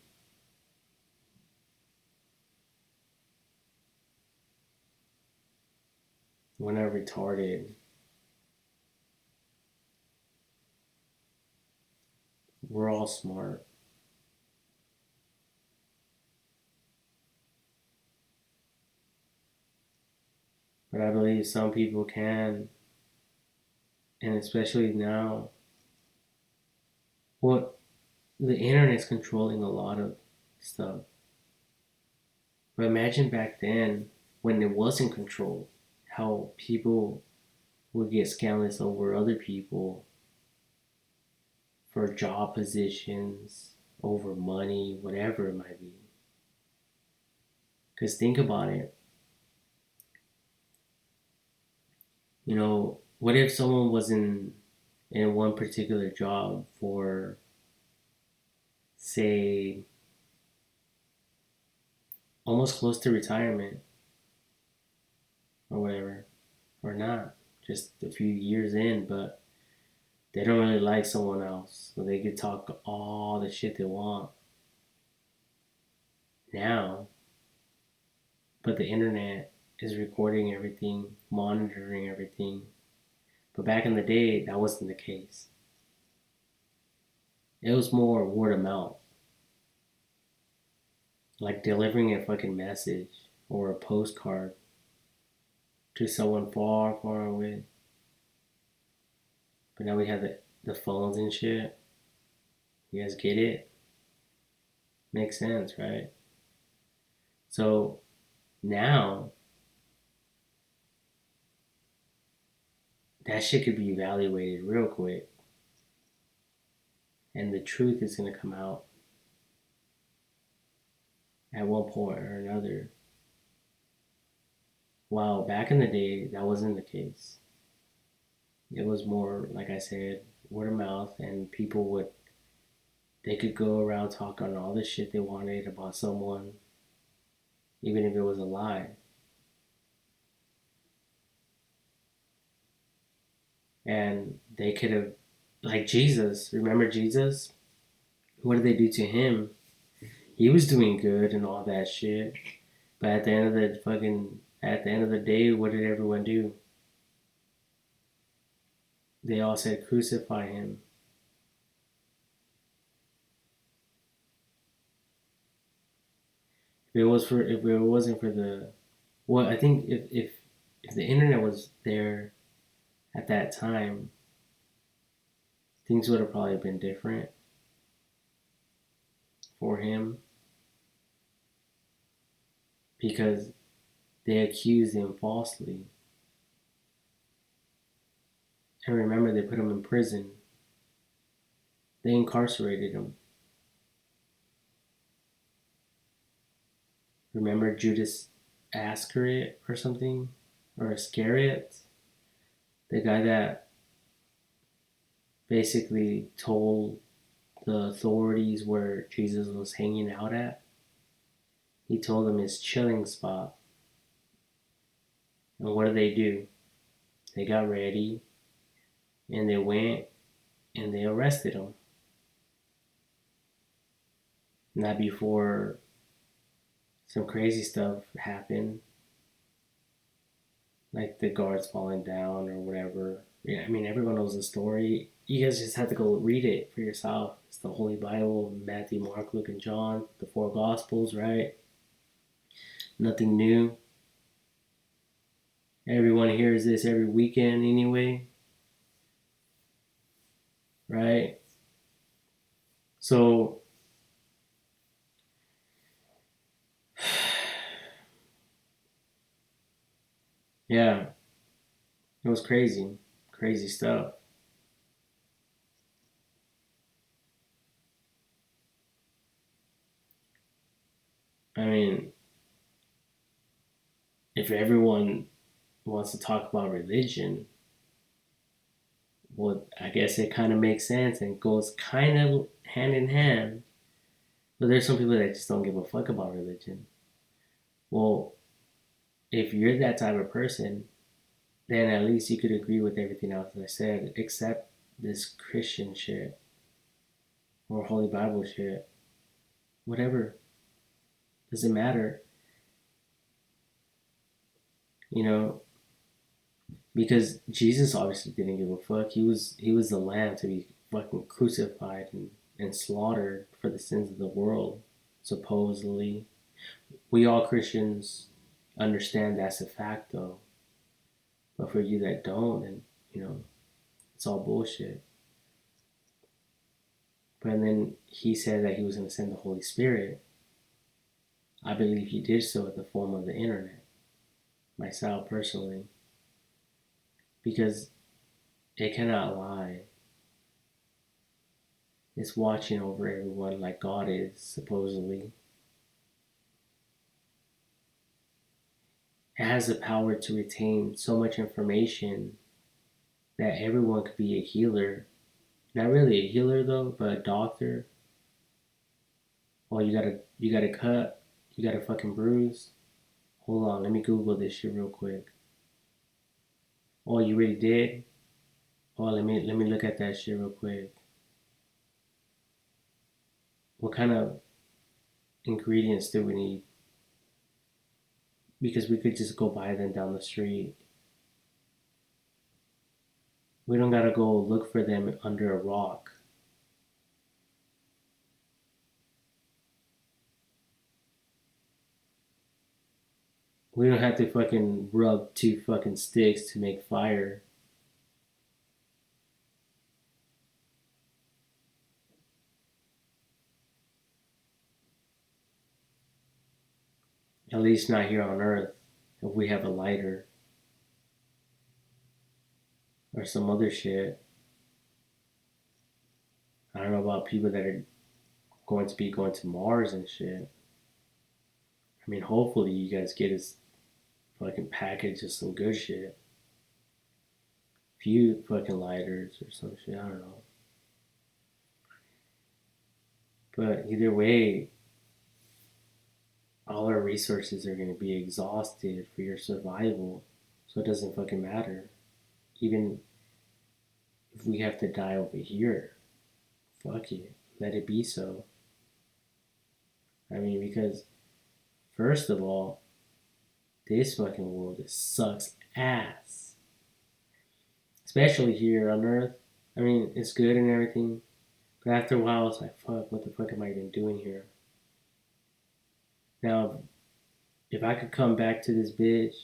We're not retarded. We're all smart. But I believe some people can, and especially now. Well, the internet's controlling a lot of stuff. But imagine back then when it wasn't controlled, how people would get scandalous over other people for job positions, over money, whatever it might be. Because think about it. What if someone was in one particular job for, say, almost close to retirement or whatever, or not, just a few years in, but they don't really like someone else, so they could talk all the shit they want. Now, but the internet is recording everything, monitoring everything. But back in the day, that wasn't the case. It was more word of mouth, like delivering a fucking message or a postcard to someone far, far away. But now we have the phones and shit. You guys get it? Makes sense, right? So now that shit could be evaluated real quick, and the truth is gonna come out at one point or another. While back in the day, that wasn't the case. It was more, like I said, word of mouth, and they could go around talking all the shit they wanted about someone, even if it was a lie. And they could have, like Jesus, remember Jesus? What did they do to him? He was doing good and all that shit. But at the end of the day, what did everyone do? They all said crucify him. If it wasn't for the well, I think if the internet was there at that time, things would have probably been different for him because they accused him falsely. And remember, they put him in prison. They incarcerated him. Remember Judas Iscariot or something? Or Iscariot? The guy that basically told the authorities where Jesus was hanging out at. He told them his chilling spot. And what did they do? They got ready and they went and they arrested him. Not before some crazy stuff happened, like the guards falling down or whatever. Yeah, I mean, everyone knows the story. You guys just have to go read it for yourself. It's the Holy Bible, Matthew, Mark, Luke, and John, the four Gospels, right? Nothing new. Everyone hears this every weekend anyway, right? So, yeah, it was crazy. Crazy stuff. I mean, if everyone wants to talk about religion, well, I guess it kind of makes sense and goes kind of hand in hand. But there's some people that just don't give a fuck about religion. Well, if you're that type of person, then at least you could agree with everything else I said, except this Christian shit or Holy Bible shit. Whatever. Doesn't matter. You know, because Jesus obviously didn't give a fuck. He was the lamb to be fucking crucified and slaughtered for the sins of the world, supposedly. We all Christians understand that's a fact though. But for you that don't, and it's all bullshit. But then he said that he was going to send the Holy Spirit. I believe he did so in the form of the internet, myself personally, because it cannot lie. It's watching over everyone like God is, supposedly. It has the power to retain so much information that everyone could be a healer. Not really a healer though, but a doctor. Oh, you got a cut, you got a fucking bruise. Hold on, let me Google this shit real quick. Oh, you really did? Oh, let me look at that shit real quick. What kind of ingredients do we need? because we could just go buy them down the street. We don't gotta go look for them under a rock. We don't have to fucking rub two fucking sticks to make fire. At least not here on Earth. If we have a lighter or some other shit. I don't know about people that are going to be going to Mars and shit. I mean, hopefully you guys get us fucking package of some good shit. Few fucking lighters or some shit. I don't know. But either way, all our resources are going to be exhausted for your survival. So it doesn't fucking matter. Even if we have to die over here, fuck it. Let it be so. I mean, because first of all, this fucking world sucks ass. Especially here on Earth. I mean, it's good and everything. But after a while, it's like, fuck, what the fuck am I even doing here? Now, if I could come back to this bitch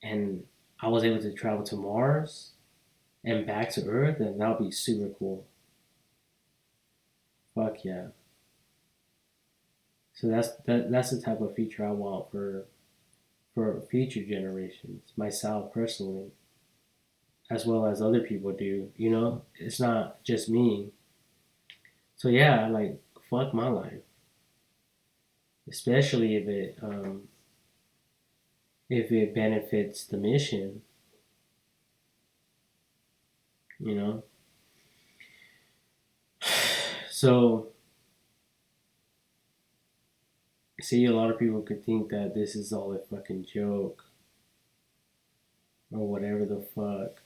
and I was able to travel to Mars and back to Earth, then that would be super cool. Fuck yeah. So that's the type of future I want for future generations, myself personally, as well as other people do. You know, it's not just me. So yeah, like fuck my life, especially if it benefits the mission. You know, so see, a lot of people could think that this is all a fucking joke or whatever the fuck,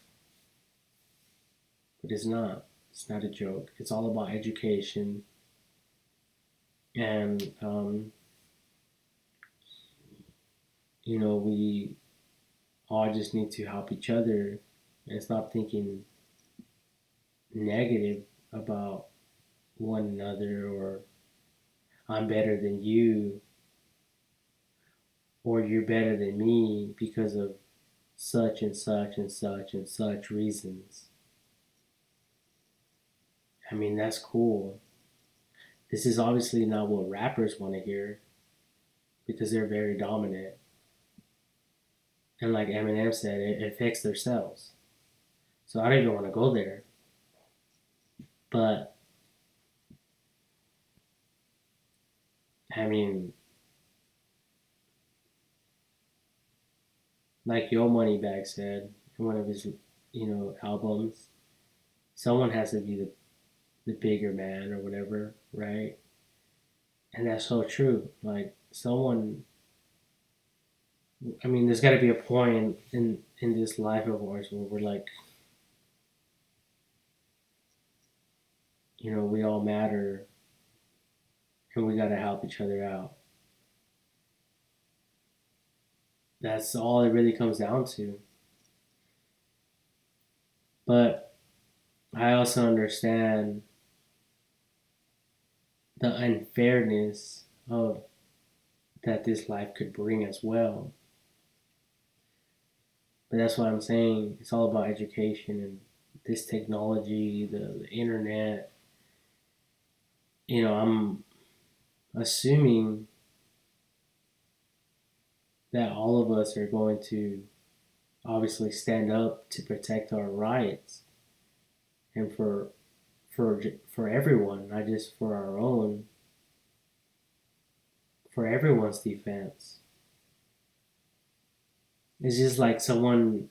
but it's not. It's not a joke. It's all about education and you know, we all just need to help each other and stop thinking negative about one another, or I'm better than you, or you're better than me because of such and such and such and such reasons. I mean, that's cool. This is obviously not what rappers want to hear because they're very dominant. And like Eminem said, it affects their cells. So I don't even want to go there. But I mean, like Yo Moneybag said in one of his, albums, someone has to be the bigger man or whatever, right? And that's so true. Like someone, I mean, there's got to be a point in this life of ours where we're like, we all matter, and we got to help each other out. That's all it really comes down to. But I also understand the unfairness of that this life could bring as well. But that's what I'm saying. It's all about education and this technology, the internet. I'm assuming that all of us are going to obviously stand up to protect our rights and for everyone, not just for our own, for everyone's defense. It's just like someone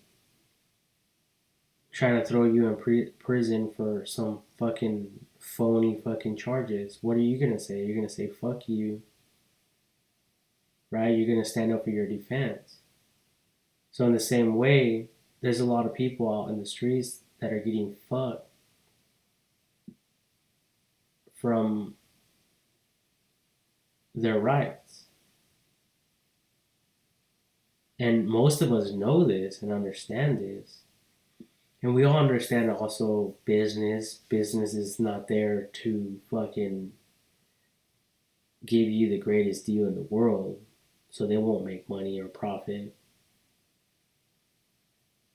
trying to throw you in prison for some fucking phony fucking charges. What are you gonna say? You're gonna say fuck you, right? You're gonna stand up for your defense. So in the same way, there's a lot of people out in the streets that are getting fucked from their rights. And most of us know this and understand this. And we all understand also business. Business is not there to fucking give you the greatest deal in the world. So they won't make money or profit.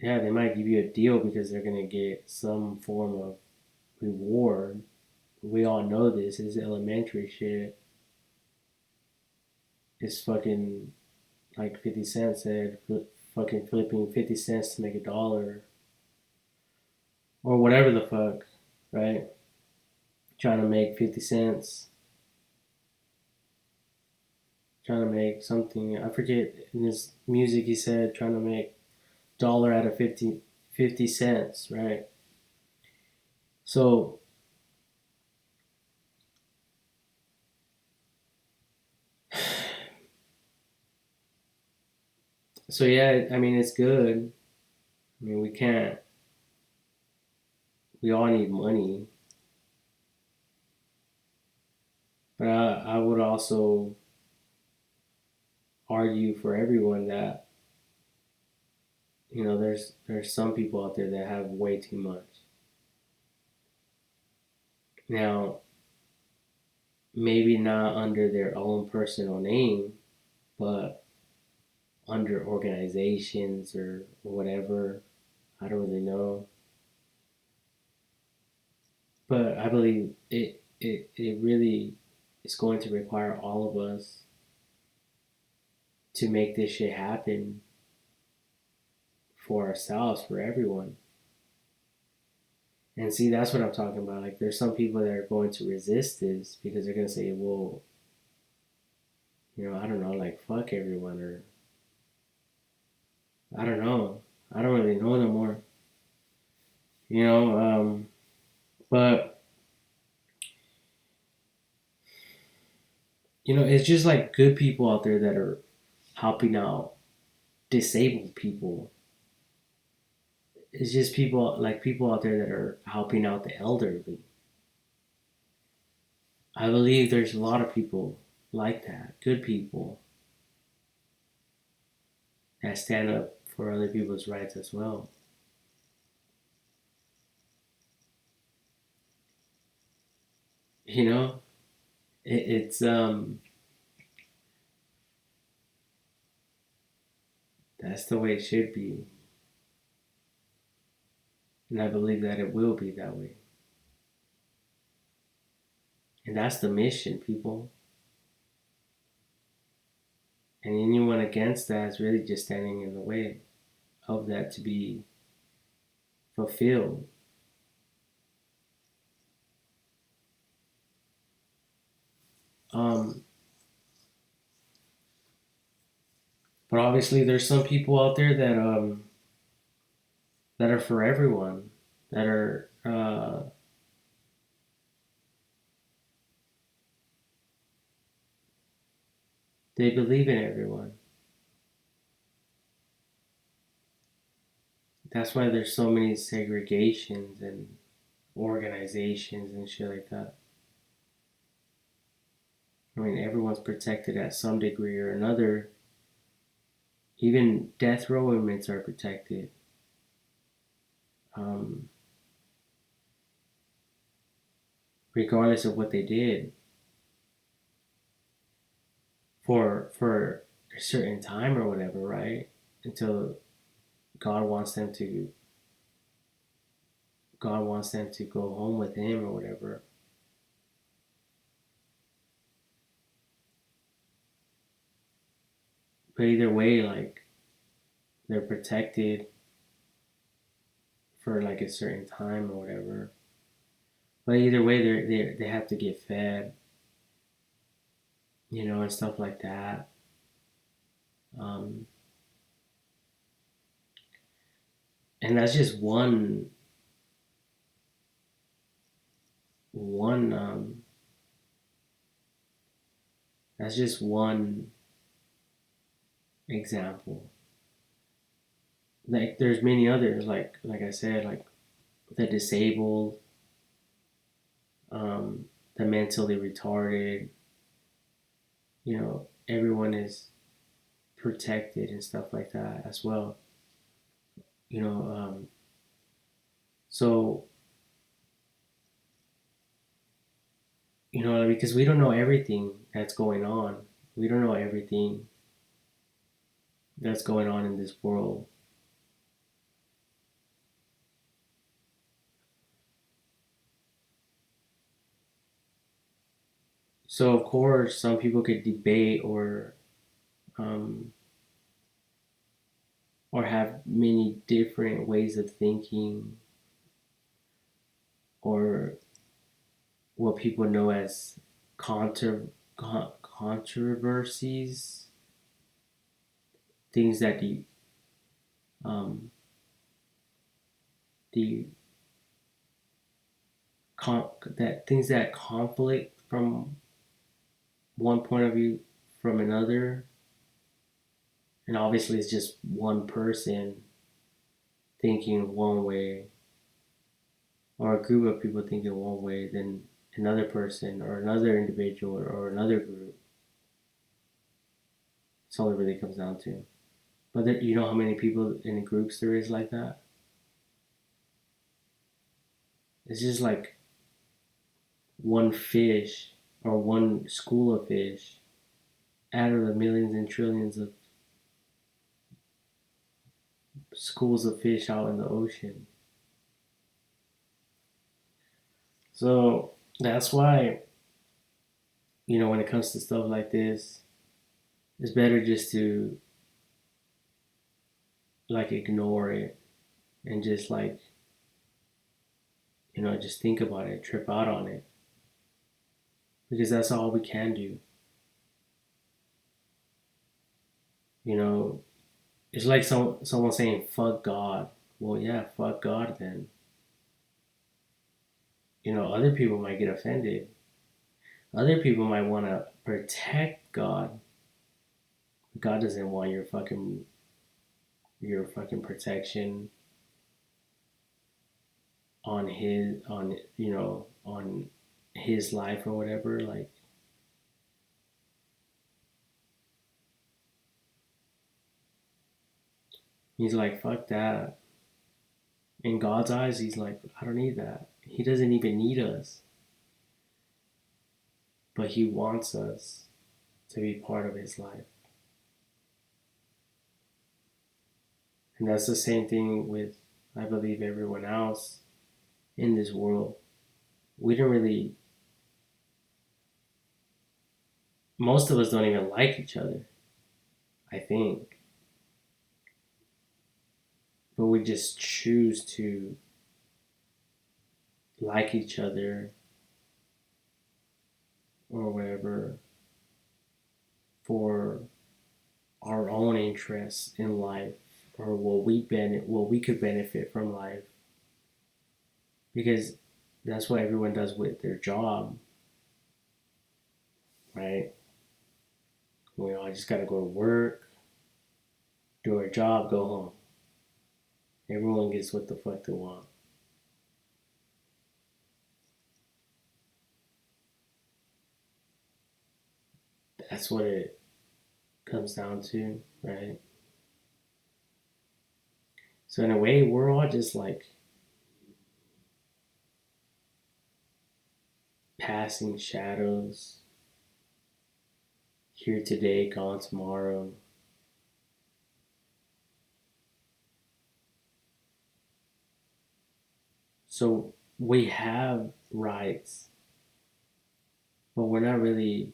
Yeah, they might give you a deal because they're gonna get some form of reward. We all know this. It's elementary shit. It's fucking like 50 Cent said, fucking flipping 50 cents to make a dollar. Or whatever the fuck, right? Trying to make 50 cents. Trying to make something. I forget in his music he said trying to make dollar out of 50 cents, right? So so yeah, I mean it's good. I mean we all need money. But I would also argue for everyone that there's some people out there that have way too much. Now, maybe not under their own personal name, but under organizations or whatever. I don't really know. But I believe it really is going to require all of us to make this shit happen for ourselves, for everyone. And see, that's what I'm talking about. Like, there's some people that are going to resist this because they're going to say, well, I don't know, like, fuck everyone, or I don't know. I don't really know no more. You know, but, it's just like good people out there that are helping out disabled people. It's just people out there that are helping out the elderly. I believe there's a lot of people like that, good people that stand up for other people's rights as well. You know, it's that's the way it should be, and I believe that it will be that way. And that's the mission, people. And anyone against that is really just standing in the way of that to be fulfilled. Um, but obviously, there's some people out there that are for everyone, that are they believe in everyone. That's why there's so many segregations and organizations and shit like that. I mean, everyone's protected at some degree or another. Even death row inmates are protected. Um, Regardless of what they did for a certain time or whatever, right? Until God wants them to God wants them to go home with Him or whatever. But either way, like they're protected for like a certain time or whatever. But either way, they have to get fed, and stuff like that. Um, and that's just one that's just one example. Like there's many others, like I said, like the disabled, the mentally retarded. Everyone is protected and stuff like that as well. You know, so you know, because we don't know everything that's going on. We don't know everything that's going on in this world. So of course, some people could debate um, or have many different ways of thinking, or what people know as controversies, things that um, the that things that conflict from one point of view from another, and obviously it's just one person thinking one way, or a group of people thinking one way, then another person or another individual or another group. That's all it really comes down to. But there, you know how many people in groups there is like that? It's just like one fish or one school of fish out of the millions and trillions of schools of fish out in the ocean. So that's why, you know, when it comes to stuff like this, it's better just to like ignore it and just like, you know, just think about it, trip out on it. Because that's all we can do. You know, it's like someone saying fuck God. Well, yeah, fuck God then. You know, other people might get offended. Other people might want to protect God. God doesn't want your fucking protection on on his life or whatever. Like, he's like, fuck that. In God's eyes, he's like, I don't need that. He doesn't even need us, but he wants us to be part of his life. And that's the same thing with, I believe, everyone else in this world. We don't really, most of us don't even like each other, I think. But we just choose to like each other or whatever for our own interests in life, or what we could benefit from life, because that's what everyone does with their job, right? Well, I just gotta go to work, do our job, go home. Everyone gets what the fuck they want. That's what it comes down to, right? So in a way, we're all just like passing shadows, here today, gone tomorrow. So we have rights, but we're not really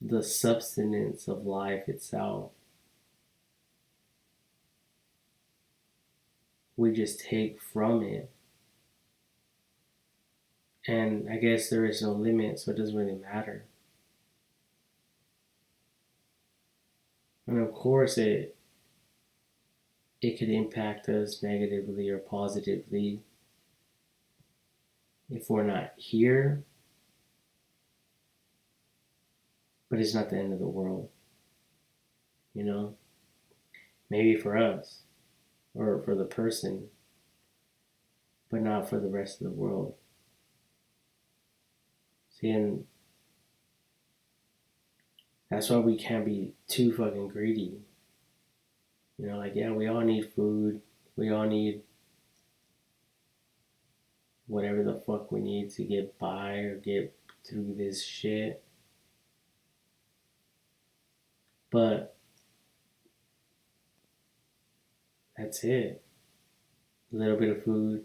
the substance of life itself. We just take from it. And I guess there is no limit, so it doesn't really matter. And of course, it could impact us negatively or positively if we're not here, but it's not the end of the world, you know? Maybe for us or for the person, but not for the rest of the world. See, and That's why we can't be too fucking greedy. You know, like, yeah, we all need food. We all need whatever the fuck we need to get by or get through this shit. But that's it. A little bit of food,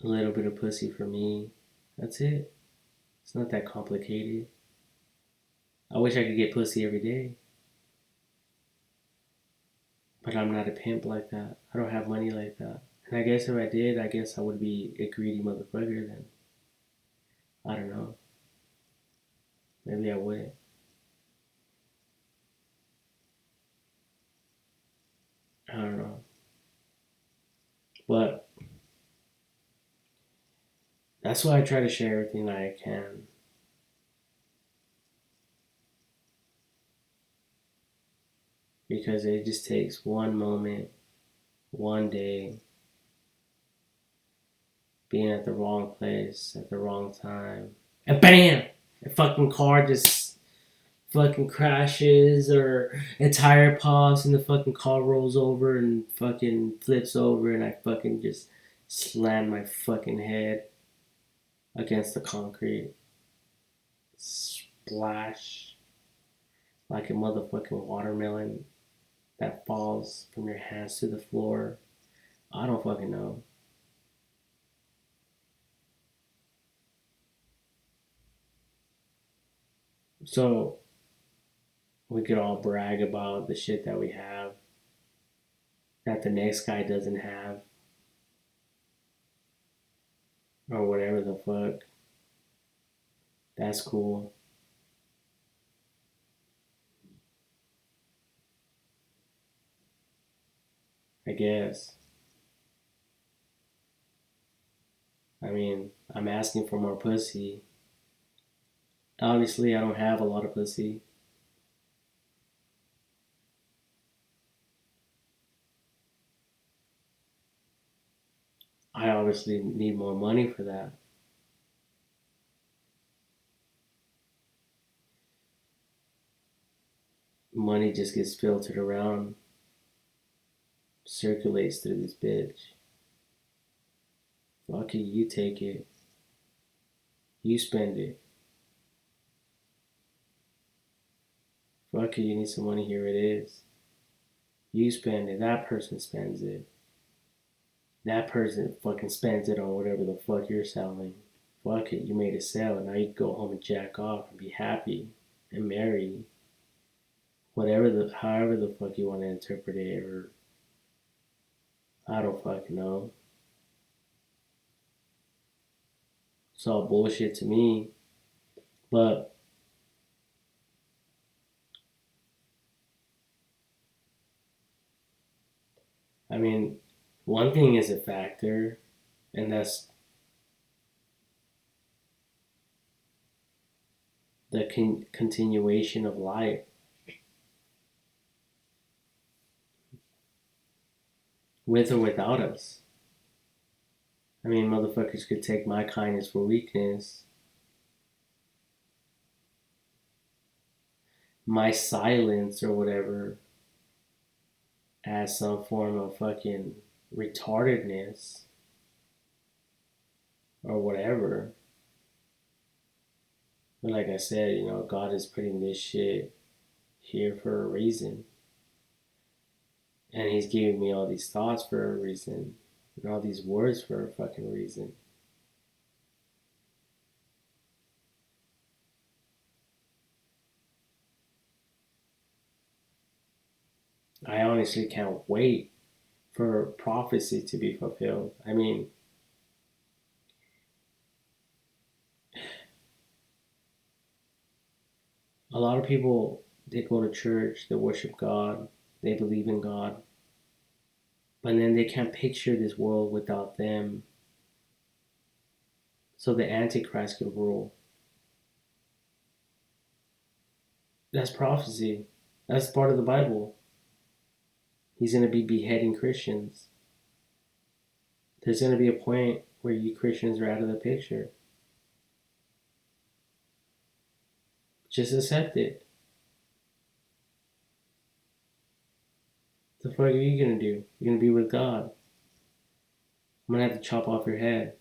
a little bit of pussy for me. That's it. It's not that complicated. I wish I could get pussy every day. But I'm not a pimp like that. I don't have money like that. And I guess if I did, I guess I would be a greedy motherfucker then. I don't know. Maybe I wouldn't. I don't know. But that's why I try to share everything that I can. Because it just takes one moment, one day, being at the wrong place at the wrong time. And BAM! A fucking car just fucking crashes or a tire pops and the fucking car rolls over and fucking flips over and I fucking just slam my fucking head against the concrete. Splash like a motherfucking watermelon that falls from your hands to the floor. I don't fucking know. So we could all brag about the shit that we have that the next guy doesn't have or whatever the fuck. That's cool. I guess. I mean, I'm asking for more pussy. Obviously, I don't have a lot of pussy. I obviously need more money for that. Money just gets filtered around, circulates through this bitch. Fuck it, you take it. You spend it. Fuck it, you need some money, here it is. You spend it, that person spends it. That person fucking spends it on whatever the fuck you're selling. Fuck it, you made a sale, and now you go home and jack off and be happy and marry. Whatever however the fuck you want to interpret it, or I don't fucking know. It's all bullshit to me. But I mean, one thing is a factor, and that's the continuation of life. With or without us. I mean, motherfuckers could take my kindness for weakness, my silence or whatever, as some form of fucking retardedness or whatever. But like I said, you know, God is putting this shit here for a reason. And He's giving me all these thoughts for a reason. And all these words for a fucking reason. I honestly can't wait for prophecy to be fulfilled. I mean, a lot of people, they go to church, they worship God, they believe in God, but then they can't picture this world without them. So the Antichrist can rule. That's prophecy. That's part of the Bible. He's going to be beheading Christians. There's going to be a point where you Christians are out of the picture. Just accept it. The fuck are you gonna do? You're gonna be with God. I'm gonna have to chop off your head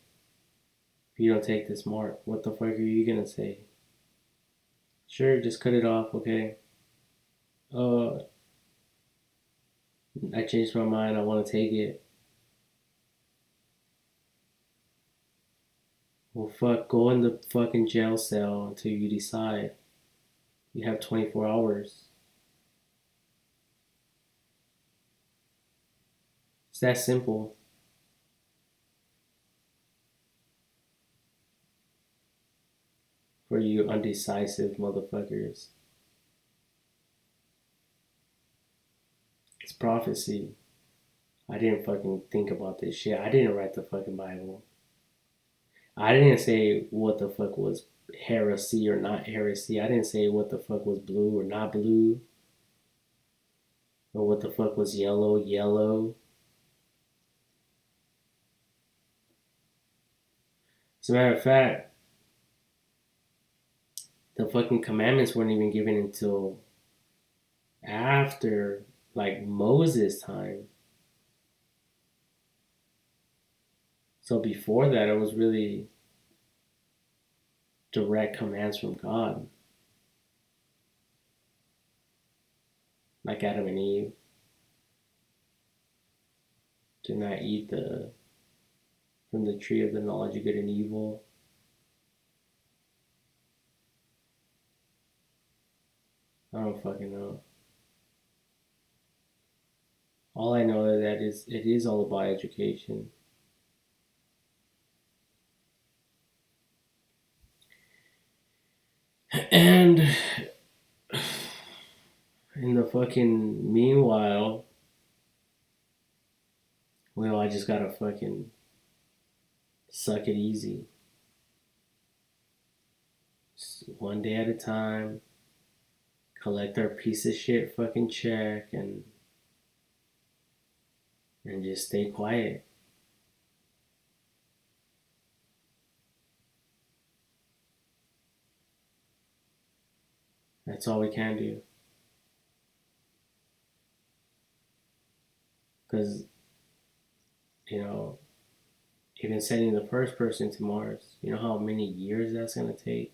if you don't take this mark. What the fuck are you gonna say? Sure, just cut it off, okay? Uh, I changed my mind. I want to take it. Well, fuck, go in the fucking jail cell until you decide. You have 24 hours. It's that simple. For you undecisive motherfuckers. It's prophecy. I didn't fucking think about this shit. I didn't write the fucking Bible. I didn't say what the fuck was heresy or not heresy. I didn't say what the fuck was blue or not blue. Or what the fuck was yellow, yellow. As a matter of fact, the fucking commandments weren't even given until after, like, Moses' time. So before that, it was really direct commands from God. Like Adam and Eve. Do not eat from the tree of the knowledge of good and evil. I don't fucking know. All I know is that it is all about education. And in the fucking meanwhile, well, I just gotta fucking suck it easy. Just one day at a time, collect our piece of shit fucking check and just stay quiet. That's all we can do. Because, you know, even sending the first person to Mars, you know how many years that's going to take?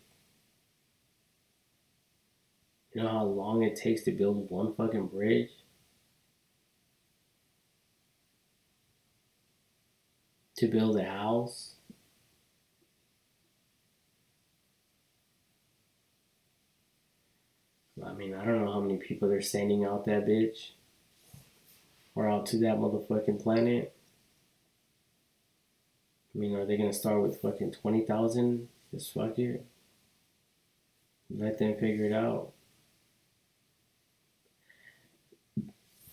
You know how long it takes to build one fucking bridge? To build a house? I mean, I don't know how many people they're sending out that bitch. Or out to that motherfucking planet. I mean, are they gonna start with fucking 20,000? Just fuck it. Let them figure it out.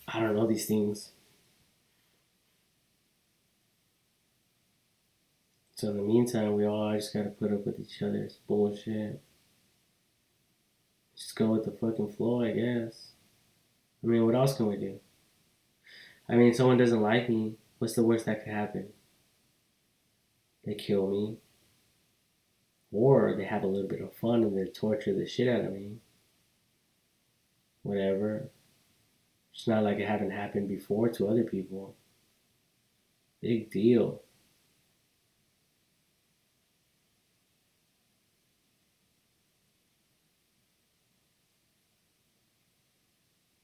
I don't know these things. So in the meantime, we all just gotta put up with each other's bullshit. Just go with the fucking flow, I guess. I mean, what else can we do? I mean, if someone doesn't like me, what's the worst that could happen? They kill me. Or they have a little bit of fun and they torture the shit out of me. Whatever. It's not like it haven't happened before to other people. Big deal.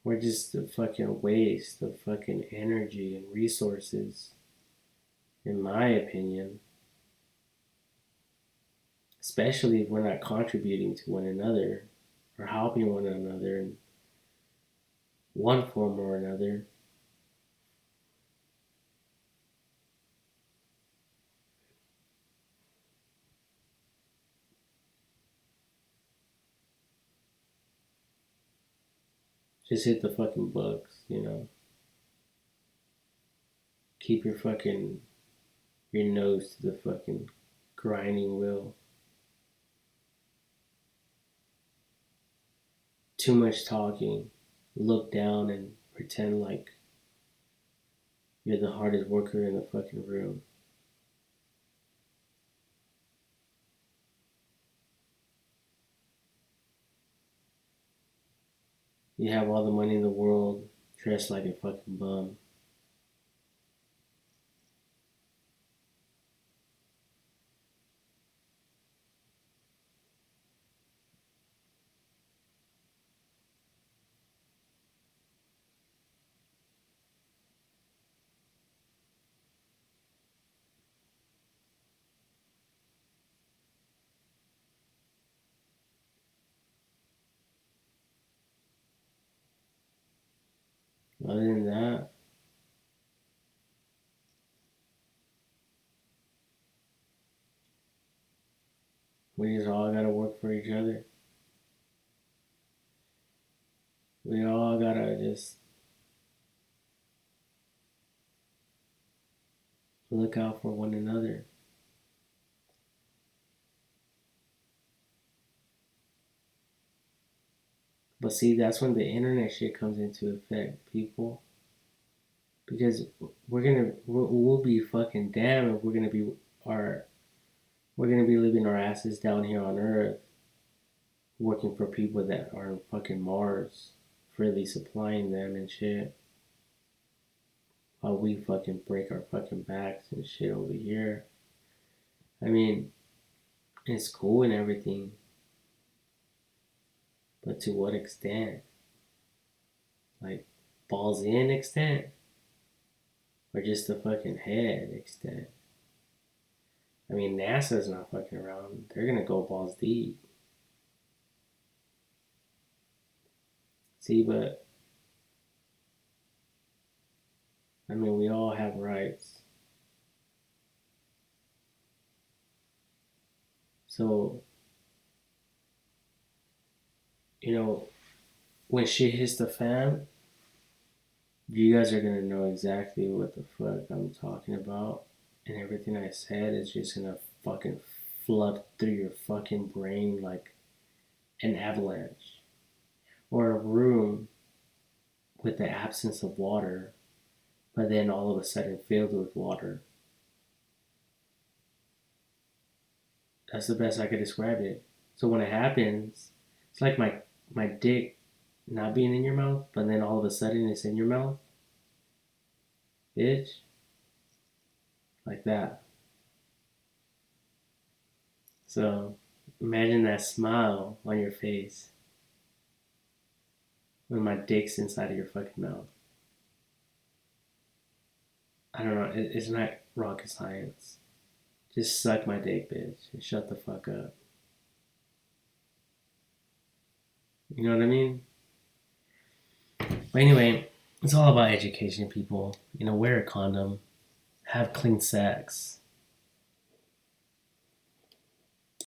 We're just a fucking waste of fucking energy and resources, in my opinion. Especially if we're not contributing to one another or helping one another in one form or another. Just hit the fucking books, you know. Keep your nose to the fucking grinding wheel. Too much talking. Look down and pretend like you're the hardest worker in the fucking room. You have all the money in the world, dressed like a fucking bum. Other than that, we just all gotta work for each other. We all gotta just look out for one another. But see, that's when the internet shit comes into effect, people. Because we'll be fucking damn if our we're gonna be living our asses down here on Earth, working for people that are on fucking Mars, freely supplying them and shit, while we fucking break our fucking backs and shit over here. I mean, it's cool and everything, but to what extent? Like, balls in extent? Or just the fucking head extent? I mean, NASA's not fucking around. They're gonna go balls deep. See, but I mean, we all have rights. So, you know, when shit hits the fan, you guys are gonna know exactly what the fuck I'm talking about. And everything I said is just gonna fucking flood through your fucking brain like an avalanche. Or a room with the absence of water, but then all of a sudden filled with water. That's the best I could describe it. So when it happens, it's like my dick not being in your mouth, but then all of a sudden it's in your mouth, bitch, like that. So imagine that smile on your face when my dick's inside of your fucking mouth. I don't know. It's not rocket science. Just suck my dick, bitch, and shut the fuck up. You know what I mean? But anyway, it's all about education, people. You know, wear a condom, have clean sex,